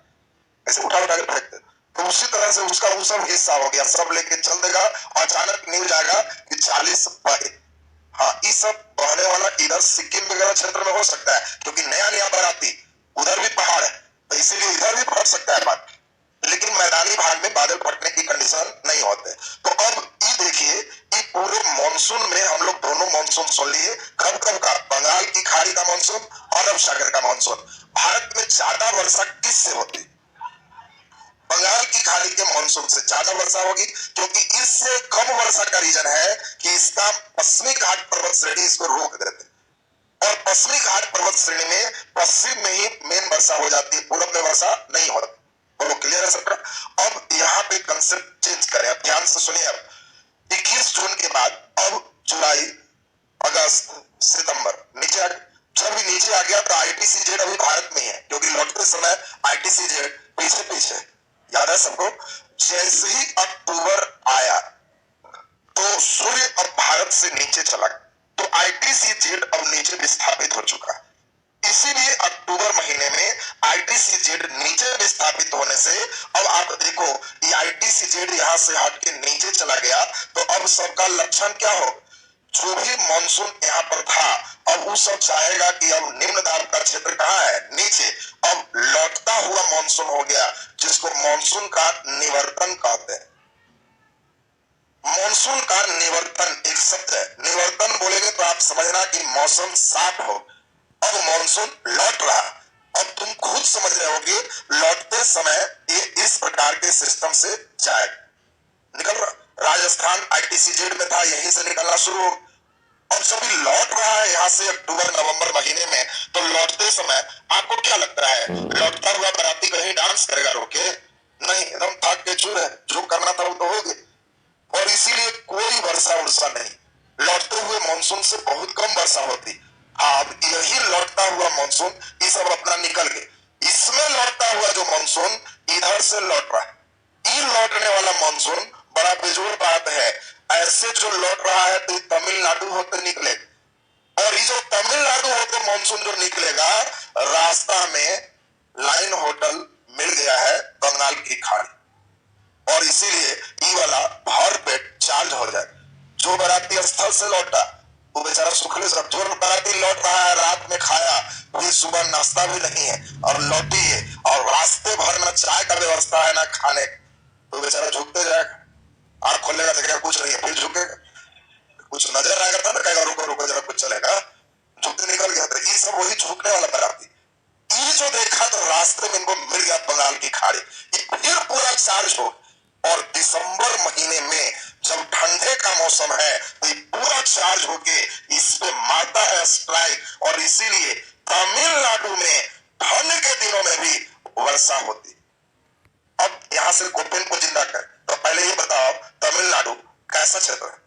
A: ऐसे उठा उठा के फेंकते, तो उसी तरह से उसका वो सब हिस्सा हो गया, सब लेके चल देगा। अचानक न्यूज आएगा कि 40 बहे। हाँ, ये सब बहने वाला इधर सिक्किम वगैरह क्षेत्र में हो सकता है, क्योंकि नया नया बराती, उधर भी पहाड़ है, तो इसीलिए इधर भी फट सकता है बात, लेकिन मैदानी भाग में बादल फटने की कंडीशन नहीं होते। तो अब ये देखिए, ये पूरे मानसून में हम लोग दोनों मानसून सुन लिए, कब कब का, बंगाल की खाड़ी का मानसून, अरब सागर का मानसून। भारत में ज्यादा वर्षा किससे होती? बंगाल की खाड़ी के मानसून से ज्यादा वर्षा होगी, क्योंकि इससे कम वर्षा का रीजन है कि इसका पश्चिमी घाट पर्वत श्रेणी इसको रोक देते, और पश्चिमी घाट पर्वत श्रेणी में पश्चिम में ही मेन वर्षा हो जाती है, पूरब में वर्षा नहीं होती। बोलो क्लियर है सबका? अब यहाँ पे कंसेप्ट चेंज करें, अब ध्यान से सुनिए। अब 21 जून के बाद अब जुलाई, अगस्त, सितंबर नीचे जब भी नीचे आ गया, तो ITCZ अभी भारत में है, क्योंकि लौटते समय ITCZ पीछे पीछे, याद है सबको? जैसे ही अक्टूबर आया तो सूर्य अब भारत से नीचे चला, तो ITCZ अब नीचे विस्थापित हो चुका है। इसीलिए अक्टूबर महीने में ITCZ नीचे विस्थापित होने से अब आप देखो, ये ITCZ यहाँ से हट के नीचे चला गया, तो अब सबका लक्षण क्या हो? जो भी मानसून यहाँ पर था, अब वो सब चाहेगा कि अब निम्न दाब का क्षेत्र कहाँ है? नीचे। अब लौटता हुआ मानसून हो गया, जिसको मानसून का निवर्तन कहते हैं। मानसून का निवर्तन एक शब्द है, निवर्तन बोलेंगे तो आप समझना कि मौसम साफ हो। अब मानसून लौट रहा, अब तुम खुद समझ रहे होगे, लौटते समय ये इस प्रकार के सिस्टम से जाए, निकल रहा। राजस्थान ITCZ में था, यहीं से निकलना शुरू हो। अब जब लौट रहा है यहाँ से अक्टूबर नवंबर महीने में, तो लौटते समय आपको क्या लगता है, लौटता हुआ बराती कहीं डांस करेगा रोके? नहीं, एकदम थक के चूर है, जो करना था वो तो हो गया। और इसीलिए कोई वर्षा वर्षा नहीं, लौटते हुए मानसून से बहुत कम वर्षा होती। हाँ, अब यही लौटता हुआ मानसून ये सब अपना निकल गए, इसमें लौटता हुआ जो मानसून इधर से लौट रहा है, ये लौटने वाला मानसून बड़ा बेजोड़ बात है। ऐसे जो लौट रहा है तो तमिलनाडु होते निकले, और ये जो तमिलनाडु होते मानसून जो निकलेगा, रास्ता में लाइन होटल मिल गया है बंगाल की खाड़ी, और इसीलिए ये वाला भर पेट चार्ज हो जाए। जो बाराती स्थल से लौटा वो बेचारा सुखले सब, जो बाराती लौट रहा है रात में खाया, फिर सुबह नाश्ता भी नहीं है और लौटी है, और रास्ते भर ना चाय का व्यवस्था है ना खाने, तो बेचारा झुकते जाएगा, आंख खोलेगा देखेगा कुछ नहीं है, फिर झुकेगा, कुछ नजर आएगा था ना, कहेगा रुको रुको जरा कुछ चलेगा, झुकते निकल गया। तो ये सब वही झुकने वाला बाराती, ये जो देखा तो रास्ते में इनको मिल गया बंगाल की खाड़ी, ये फिर पूरा चार्ज हो। और दिसंबर महीने में जब ठंडे का मौसम है, तो ये पूरा चार्ज होके इस पे मारता है स्ट्राइक, और इसीलिए तमिलनाडु में ठंड के दिनों में भी वर्षा होती। अब यहां से कोपेन को जिंदा कर, तो पहले ये बताओ तमिलनाडु कैसा क्षेत्र है?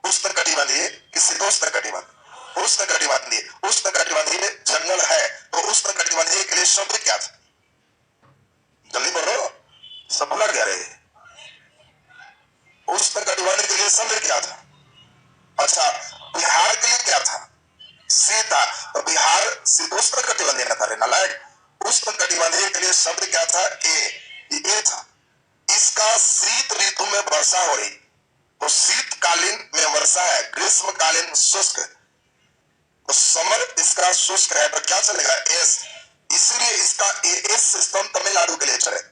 A: उष्णकटिबंधीय कि शीतोष्णकटिबंधीय? उष्णकटिबंधीय। उष्णकटिबंधीय जंगल है, तो उष्णकटिबंधीय के लिए शब्द क्या था? जल्दी बोलो, सब लग जा रहे। उष्णकटिबंध के लिए शब्द क्या था? अच्छा, बिहार के लिए क्या था? सीता। तो बिहार शीतोष्णकटिबंधीय न था रे नालायक। उष्णकटिबंधीय के लिए शब्द क्या था? ए था। इसका शीत ऋतु में वर्षा हो रही, तो शीतकालीन में वर्षा है, ग्रीष्मकालीन शुष्क, तो समर इसका शुष्क है, तो क्या चलेगा? एस। इसलिए इसका एस सिस्टम तमिलनाडु के लिए चले।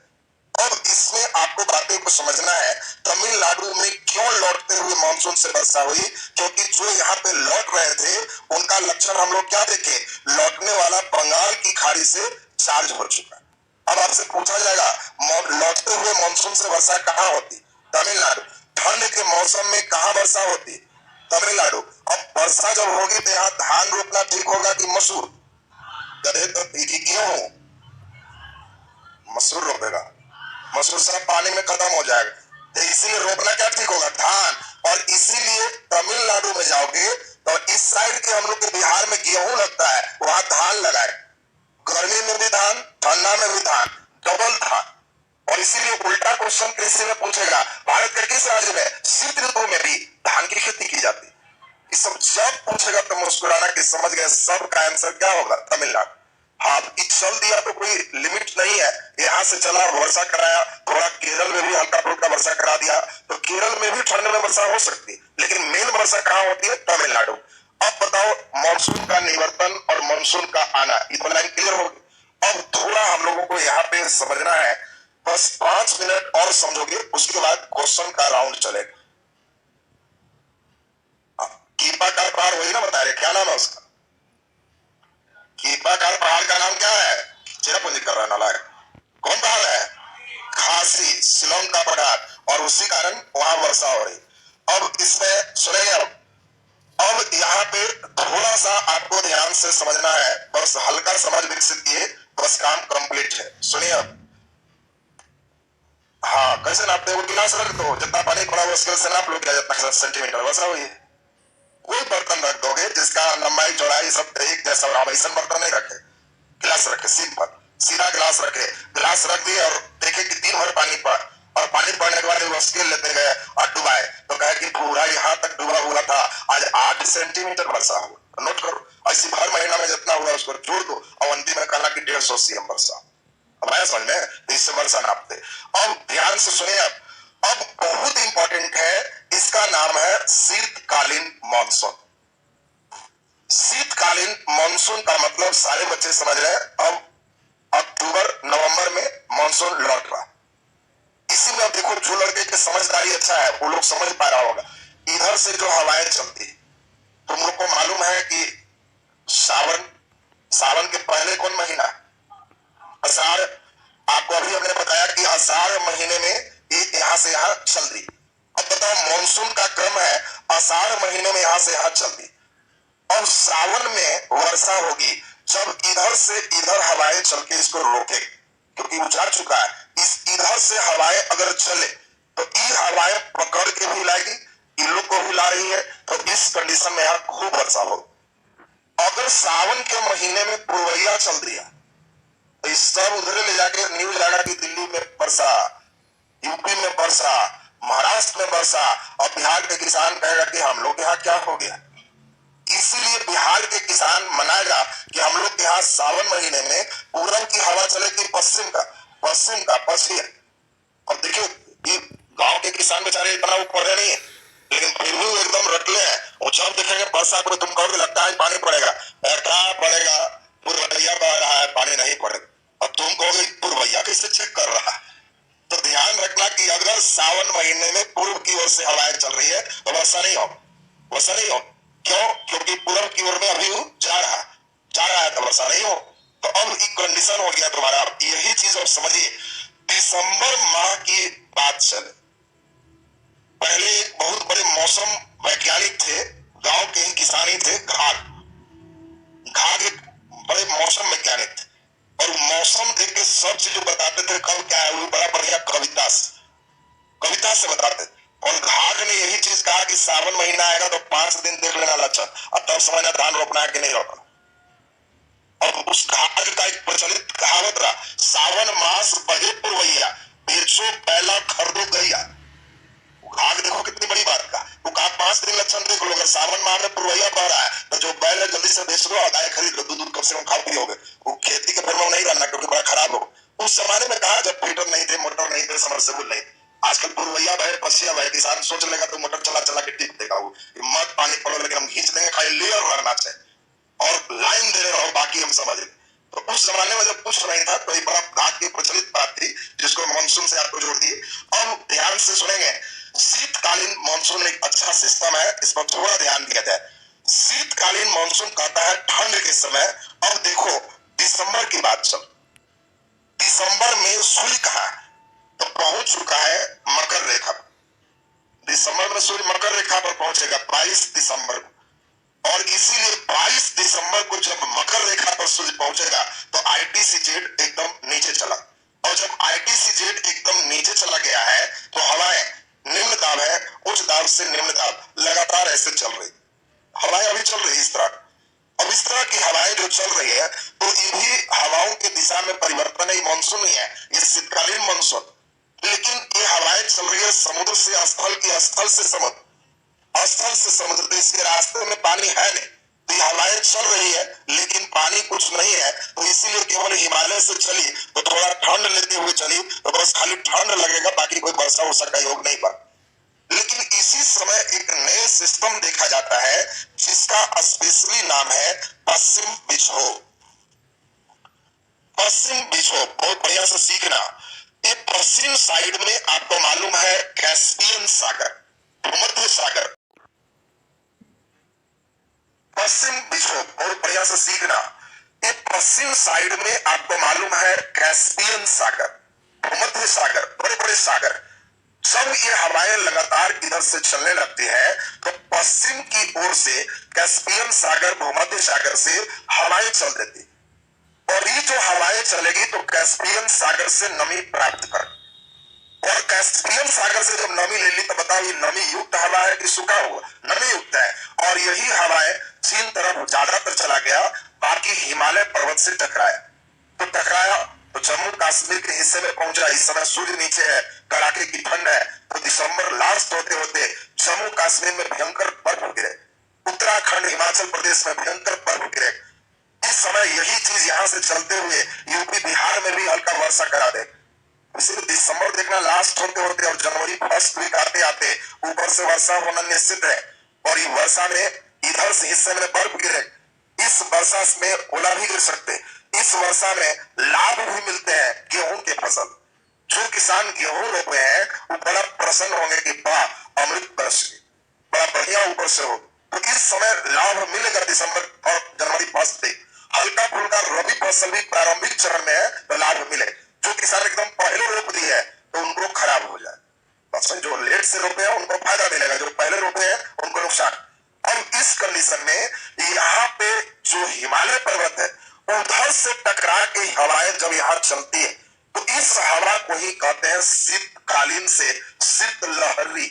A: अब इसमें आपको बातें को समझना है, तमिलनाडु में क्यों लौटते हुए मानसून से वर्षा हुई, क्योंकि जो यहाँ पे लौट रहे थे उनका लक्षण हम लोग क्या देखे, लौटने वाला बंगाल की खाड़ी से चार्ज हो चुका। अब आपसे पूछा जाएगा लौटते हुए मानसून से वर्षा कहाँ होती? तमिलनाडु। ठंड के मौसम में कहाँ वर्षा होती? तमिलनाडु। अब वर्षा जब होगी तो यहाँ धान रोपना ठीक होगा कि मसूर? गधे तो गेहूं। मसूर रोपेगा, मसूर सब पानी में खत्म हो जाएगा। तो इसीलिए रोपना क्या ठीक होगा, धान। और इसीलिए तमिलनाडु में जाओगे तो इस साइड के हम लोग के बिहार में गेहूं लगता है, वहां धान लगाए, गर्मी में भी धान, ठंडा में भी धान, डबल धान। और इसीलिए उल्टा क्वेश्चन कृषि में पूछेगा, भारत के किस राज्य में शीत ऋतु में भी धान की खेती की जाती है? ये सब जब पूछेगा तो मुस्कुराना कि समझ गए सब का आंसर क्या होगा, तमिलनाडु। हाँ, चल दिया तो कोई लिमिट नहीं है, यहाँ से चला वर्षा कराया, थोड़ा केरल में भी हल्का फुल्का वर्षा करा दिया, तो केरल में भी ठंड में वर्षा हो सकती है, लेकिन मेन वर्षा कहाँ होती है, तमिलनाडु। अब बताओ मानसून का निवर्तन और मानसून का आना, ये लाइन क्लियर होगी। अब थोड़ा हम लोगों को यहाँ पे समझना है, बस 5 मिनट और समझोगे, उसके बाद क्वेश्चन का राउंड चलेगा। कीपाकार पहाड़ वही ना बता रहे, क्या नाम है उसका? कीपाकार पहाड़ का नाम क्या है? चेरापूंजी कर रहा है नालायक। कौन पहाड़ है? खासी, शिलोंग का पहाड़, और उसी कारण वहां वर्षा हो रही। अब इसमें सुनेंगे, अब यहाँ पे थोड़ा सा आपको ध्यान से समझना है, बस हल्का समझ विकसित किए, बस काम कंप्लीट है। सुनिए अब। हाँ, कैसे नापते हो? गिलास रख दो, जितना पानी पड़ा हुआ उसके से नाप लो, क्या जितना सेंटीमीटर वैसा हुई। कोई बर्तन रख दोगे जिसका लंबाई चौड़ाई सब एक जैसा, और ऐसा बर्तन नहीं रखे, गिलास रखे, सिंपल सीधा गिलास रखे, गिलास रख दिए और देखे कि दिन भर पानी पड़ा, और पानी पड़ने के बाद वो स्केल लेते गए और डुबाए, तो कहे कि पूरा यहाँ तक डूबा हुआ था, आज 8 सेंटीमीटर वर्षा हुआ। नोट करो, ऐसी भर महीना में जितना हुआ उसको जोड़ दो, और अंतिम में कहना कि 150 सीएम वर्षा। अब आया समझ में? इससे वर्षा नापते। अब ध्यान से सुनिए, अब बहुत इंपॉर्टेंट है, इसका नाम है शीतकालीन मानसून। शीतकालीन मानसून का मतलब सारे बच्चे समझ रहे हैं। अब अक्टूबर नवंबर में मानसून लौट रहा, इसी में अब देखो, जो लड़के की समझदारी अच्छा है वो लोग समझ पा रहा होगा, इधर से जो हवाएं चलती, तुम लोग को मालूम है कि सावन, सावन के पहले कौन महीना? आषाढ़। आपको अभी हमने बताया कि आषाढ़ महीने में यहाँ से यहाँ चल रही। अब बताओ, मानसून का क्रम है, आषाढ़ महीने में यहाँ से यहाँ चल रही, और सावन में वर्षा होगी, जब इधर से इधर हवाएं चल के इसको रोके, क्योंकि उजाड़ चुका है। इस इधर से हवाएं अगर चले तो ये हवाएं पकड़ के भी लाएगी, इन लोग को भी ला रही है, तो इस कंडीशन में यहाँ खूब वर्षा हो। अगर सावन के महीने में पुरवैया चल रही है तो इस सब उधर ले जाके न्यूज आएगा कि दिल्ली में वर्षा, यूपी में वर्षा, महाराष्ट्र में वर्षा, और बिहार के किसान कहेगा कि हम लोग यहाँ क्या हो गया। इसीलिए बिहार के किसान मनाएगा कि हम लोग यहाँ सावन महीने में पूरब की हवा चलेगी, पश्चिम का पश्चिम। अब देखिए, ये गांव के किसान बेचारे इतना वो पढ़े नहीं है, लेकिन फिर भी वो एकदम रटले हैं। वो जब देखेंगे वर्षा को, तुम कहोगे लगता है पानी पड़ेगा, क्या पड़ेगा, पुरवैया बह रहा है, पानी नहीं पड़ेगा। अब तुम कहोगे पुरवैया कैसे चेक कर रहा है? तो ध्यान रखना कि अगर सावन महीने में पूर्व की ओर से हवाएं चल रही है तो वर्षा नहीं हो, वर्षा नहीं हो। क्यों? क्योंकि पूर्व की ओर में अभी जा रहा है, तो वर्षा नहीं हो। तो अब एक कंडीशन हो गया तुम्हारा, यही चीज अब समझिए। दिसंबर माह की बात चले, पहले एक बहुत बड़े मौसम वैज्ञानिक थे, गांव के ही किसान ही थे, घाघ एक बड़े मौसम वैज्ञानिक थे, और मौसम देख के सब चीज बताते थे, कब क्या है वो बड़ा बढ़िया कविता से बताते थे। और घाघ ने यही चीज कहा कि सावन महीना आएगा तो 5 दिन देख लेना लक्षण, अब तब समझना धान रोपना है कि नहीं रोपना। और उस घाघ का एक प्रचलित कहावत रहा, सावन मास बहे पुरवैया, बेचो पहला खरीदो गैया। घाघ देखो कितनी बड़ी बात का, वो कहा 5 दिन लक्षण देख लो, अगर सावन माह में पुरवैया बह रहा है तो जो बैल है जल्दी से बेच लो और गाय खरीद लो, दूध कम से कम खा पियोगे। वो खेती के फिर में नहीं रहना, क्योंकि बड़ा खराब हो। उस जमाने में कहा जब फिल्टर नहीं थे, मोटर नहीं थे, समरसेबुल नहीं थे। आजकल पुरवैया बहे, पछिया बहे, किसान सोच लेगा तो मोटर चला चला के टिप देगा, वो मत पानी पड़ो लेकिन हम खींच देंगे, खाली लेयर रहना चाहिए और लाइन दे रहे हो, बाकी हम समझ लें। तो उस जमाने में जब कुछ नहीं था तो ये बड़ा घाघ की प्रचलित बात थी, जिसको मानसून से आपको जोड़ दिए। अब ध्यान से सुनेंगे, शीतकालीन मानसून एक अच्छा सिस्टम है, इस पर थोड़ा ध्यान दिया जाए। शीतकालीन मानसून कहता है ठंड के समय। अब देखो, दिसंबर की बात चल, दिसंबर में सूर्य कहा तो पहुंच चुका है मकर रेखा। दिसंबर में सूर्य मकर रेखा पर पहुंचेगा 22 दिसंबर को, और इसीलिए 22 दिसंबर को जब मकर रेखा पर सूर्य पहुंचेगा तो आईटीसी जेड एकदम नीचे चला, और जब के दिशा में परिवर्तन है, ये मानसून ही है, ये शीतकालीन मानसून। लेकिन ये हवाएं चल रही है समुद्र से स्थल की, स्थल से समुद्र, स्थल से समुद्र, तो इसके रास्ते में पानी है नहीं, तो ये हवाएं चल रही है लेकिन पानी कुछ नहीं है, तो इसीलिए केवल हिमालय से चली तो थोड़ा ठंड लेते हुए चली, तो बस खाली ठंड लगेगा, बाकी कोई वर्षा वर्षा का योग नहीं बना। लेकिन इसी समय एक नए सिस्टम देखा जाता है जिसका स्पेशली नाम है पश्चिम विक्षोभ। पश्चिम विक्षोभ बहुत बढ़िया से सीखना। ये पश्चिम साइड में आपको मालूम है कैस्पियन सागर, भूमध्य सागर। पश्चिम विक्षोभ बहुत बढ़िया से सीखना। ये पश्चिम साइड में आपको मालूम है कैस्पियन सागर, भूमध्य सागर, बड़े बड़े सागर। जब ये हवाएं लगातार इधर से चलने लगती है तो पश्चिम की ओर से कैस्पियन सागर, भूमध्य सागर से हवाएं चल देती, और ये जो हवाएं चलेगी तो कैस्पियन सागर से नमी प्राप्त कर, और कैस्पियन सागर से जब नमी ले ली तो बताओ ये नमी युक्त हवा है कि सूखा हुआ? नमी युक्त है। और यही हवाएं चीन तरफ ज्यादातर चला गया, बाकी हिमालय पर्वत से टकराया, तो टकराया तो जम्मू कश्मीर के हिस्से में पहुंचा। इस समय सूर्य नीचे है, कड़ाके की ठंड है, तो दिसंबर लास्ट होते होते जम्मू कश्मीर में भयंकर बर्फ गिरे, उत्तराखंड हिमाचल प्रदेश में भयंकर बर्फ गिरे। इस समय यही चीज यहाँ से चलते हुए यूपी बिहार में भी हल्का वर्षा करा दे। इसीलिए दिसंबर देखना लास्ट होते होते और जनवरी फर्स्ट वीक आते आते ऊपर से वर्षा होना निश्चित है, और ये वर्षा में इधर से हिस्से में बर्फ गिरे, इस वर्षा में ओला भी गिर सकते, इस वर्षा में लाभ भी मिलते हैं गेहूं के फसल। जो किसान गेहूं रोपे हैं वो बड़ा प्रसन्न होंगे कि वाह अमृत वर्ष बड़ा बढ़िया ऊपर से हो, तो इस समय लाभ मिलेगा दिसंबर और जनवरी फर्स्ट से। हल्का फुल्का रबी फसल भी प्रारंभिक चरण में है तो लाभ मिले। जो किसान एकदम पहले रोप दी है तो उनको खराब हो जाए, बस जो लेट से रोपे हैं उनको फायदा मिलेगा, जो पहले रोपे हैं उनको नुकसान। और इस कंडीशन में यहाँ पे जो हिमालय पर्वत है उधर से टकरा के हवाएं जब यहाँ चलती है तो इस हवा को ही कहते हैं शीतकालीन से शीतलहरी,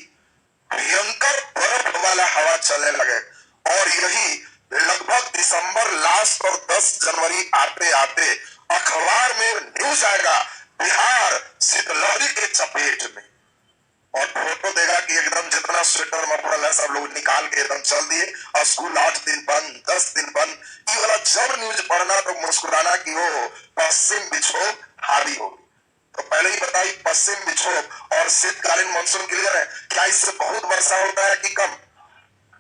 A: भयंकर बर्फ वाला हवा चलने लगे। और यही लगभग दिसंबर लास्ट और 10 जनवरी आते आते अखबार में न्यूज आएगा बिहार शीतलहरी के चपेट में, और फोटो देगा कि एकदम जितना स्वेटर मफलर है सब लोग निकाल के एकदम चल दिए, और स्कूल 8 दिन बंद, 10 दिन बंद। ये वाला जब न्यूज पढ़ना तो मुस्कुराना कि वो पश्चिम विक्षोभ हावी होगी। तो पहले ही बताइए पश्चिम विक्षोभ और शीतकालीन मानसून क्लियर है, क्या इससे बहुत वर्षा होता है कि कम?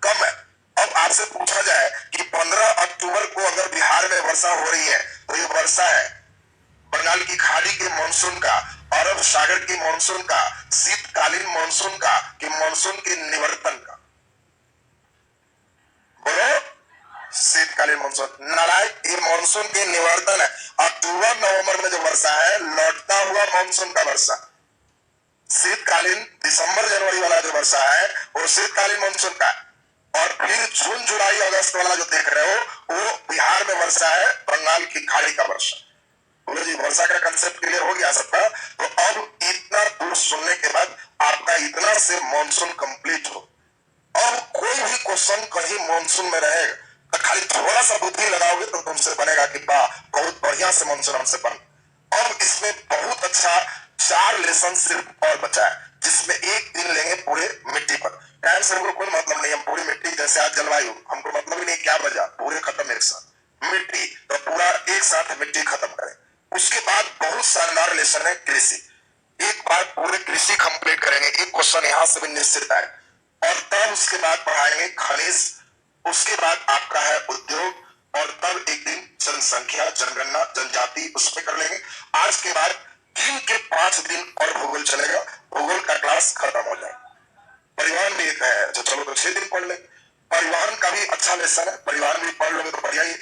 A: कम है। अब आपसे पूछा जाए कि 15 अक्टूबर को अगर बिहार में वर्षा हो रही है तो ये वर्षा है बंगाल की खाड़ी के मानसून का, अरब सागर के मानसून का, शीतकालीन मानसून का, कि मानसून के निवर्तन का? बोलो, शीतकालीन मानसून नारायण, ये मानसून के निवर्तन है। अक्टूबर नवंबर में जो वर्षा है लौटता हुआ मानसून का वर्षा, शीतकालीन दिसंबर जनवरी वाला जो वर्षा है वो शीतकालीन मानसून का, और फिर जून जुलाई अगस्त वाला जो देख रहे हो वो बिहार में वर्षा है बंगाल की खाड़ी का वर्षा। बोलो जी, वर्षा का कंसेप्ट क्लियर हो गया सबका? तो अब इतना दूर सुनने के बाद आपका इतना से मानसून कंप्लीट हो, अब कोई भी क्वेश्चन कहीं मानसून में रहेगा तो खाली थोड़ा सा बुद्धि लगाओगे तो तुमसे बनेगा कि वाह बहुत बढ़िया से मानसून हमसे बन। अब इसमें बहुत अच्छा 4 लेसन सिर्फ और बचा है, जिसमें एक दिन लेंगे पूरे मिट्टी पर। टाइम से हमको कोई मतलब नहीं, हम पूरी मिट्टी जैसे आज जलवायु हमको मतलब ही नहीं, क्या बजा पूरे खत्म एक साथ मिट्टी, तो पूरा एक साथ मिट्टी खत्म करें। उसके बाद बहुत शानदार लेसन है कृषि, एक बार पूरे कृषि कंप्लीट करेंगे, एक क्वेश्चन यहाँ से भी निश्चित है, और तब उसके बाद पढ़ाएंगे खनिज, उसके बाद आपका है उद्योग, और तब एक दिन जनसंख्या, जनगणना, जनजाति उस पर कर लेंगे। आज के बाद दिन के 5 दिन और भूगोल चलेगा, भूगोल का क्लास खत्म हो जाए। परिवहन भी एक है तो चलो तो 6 दिन पढ़ ले, परिवहन का भी अच्छा लेसन है, परिवहन भी पढ़ लोगे तो बढ़िया ही।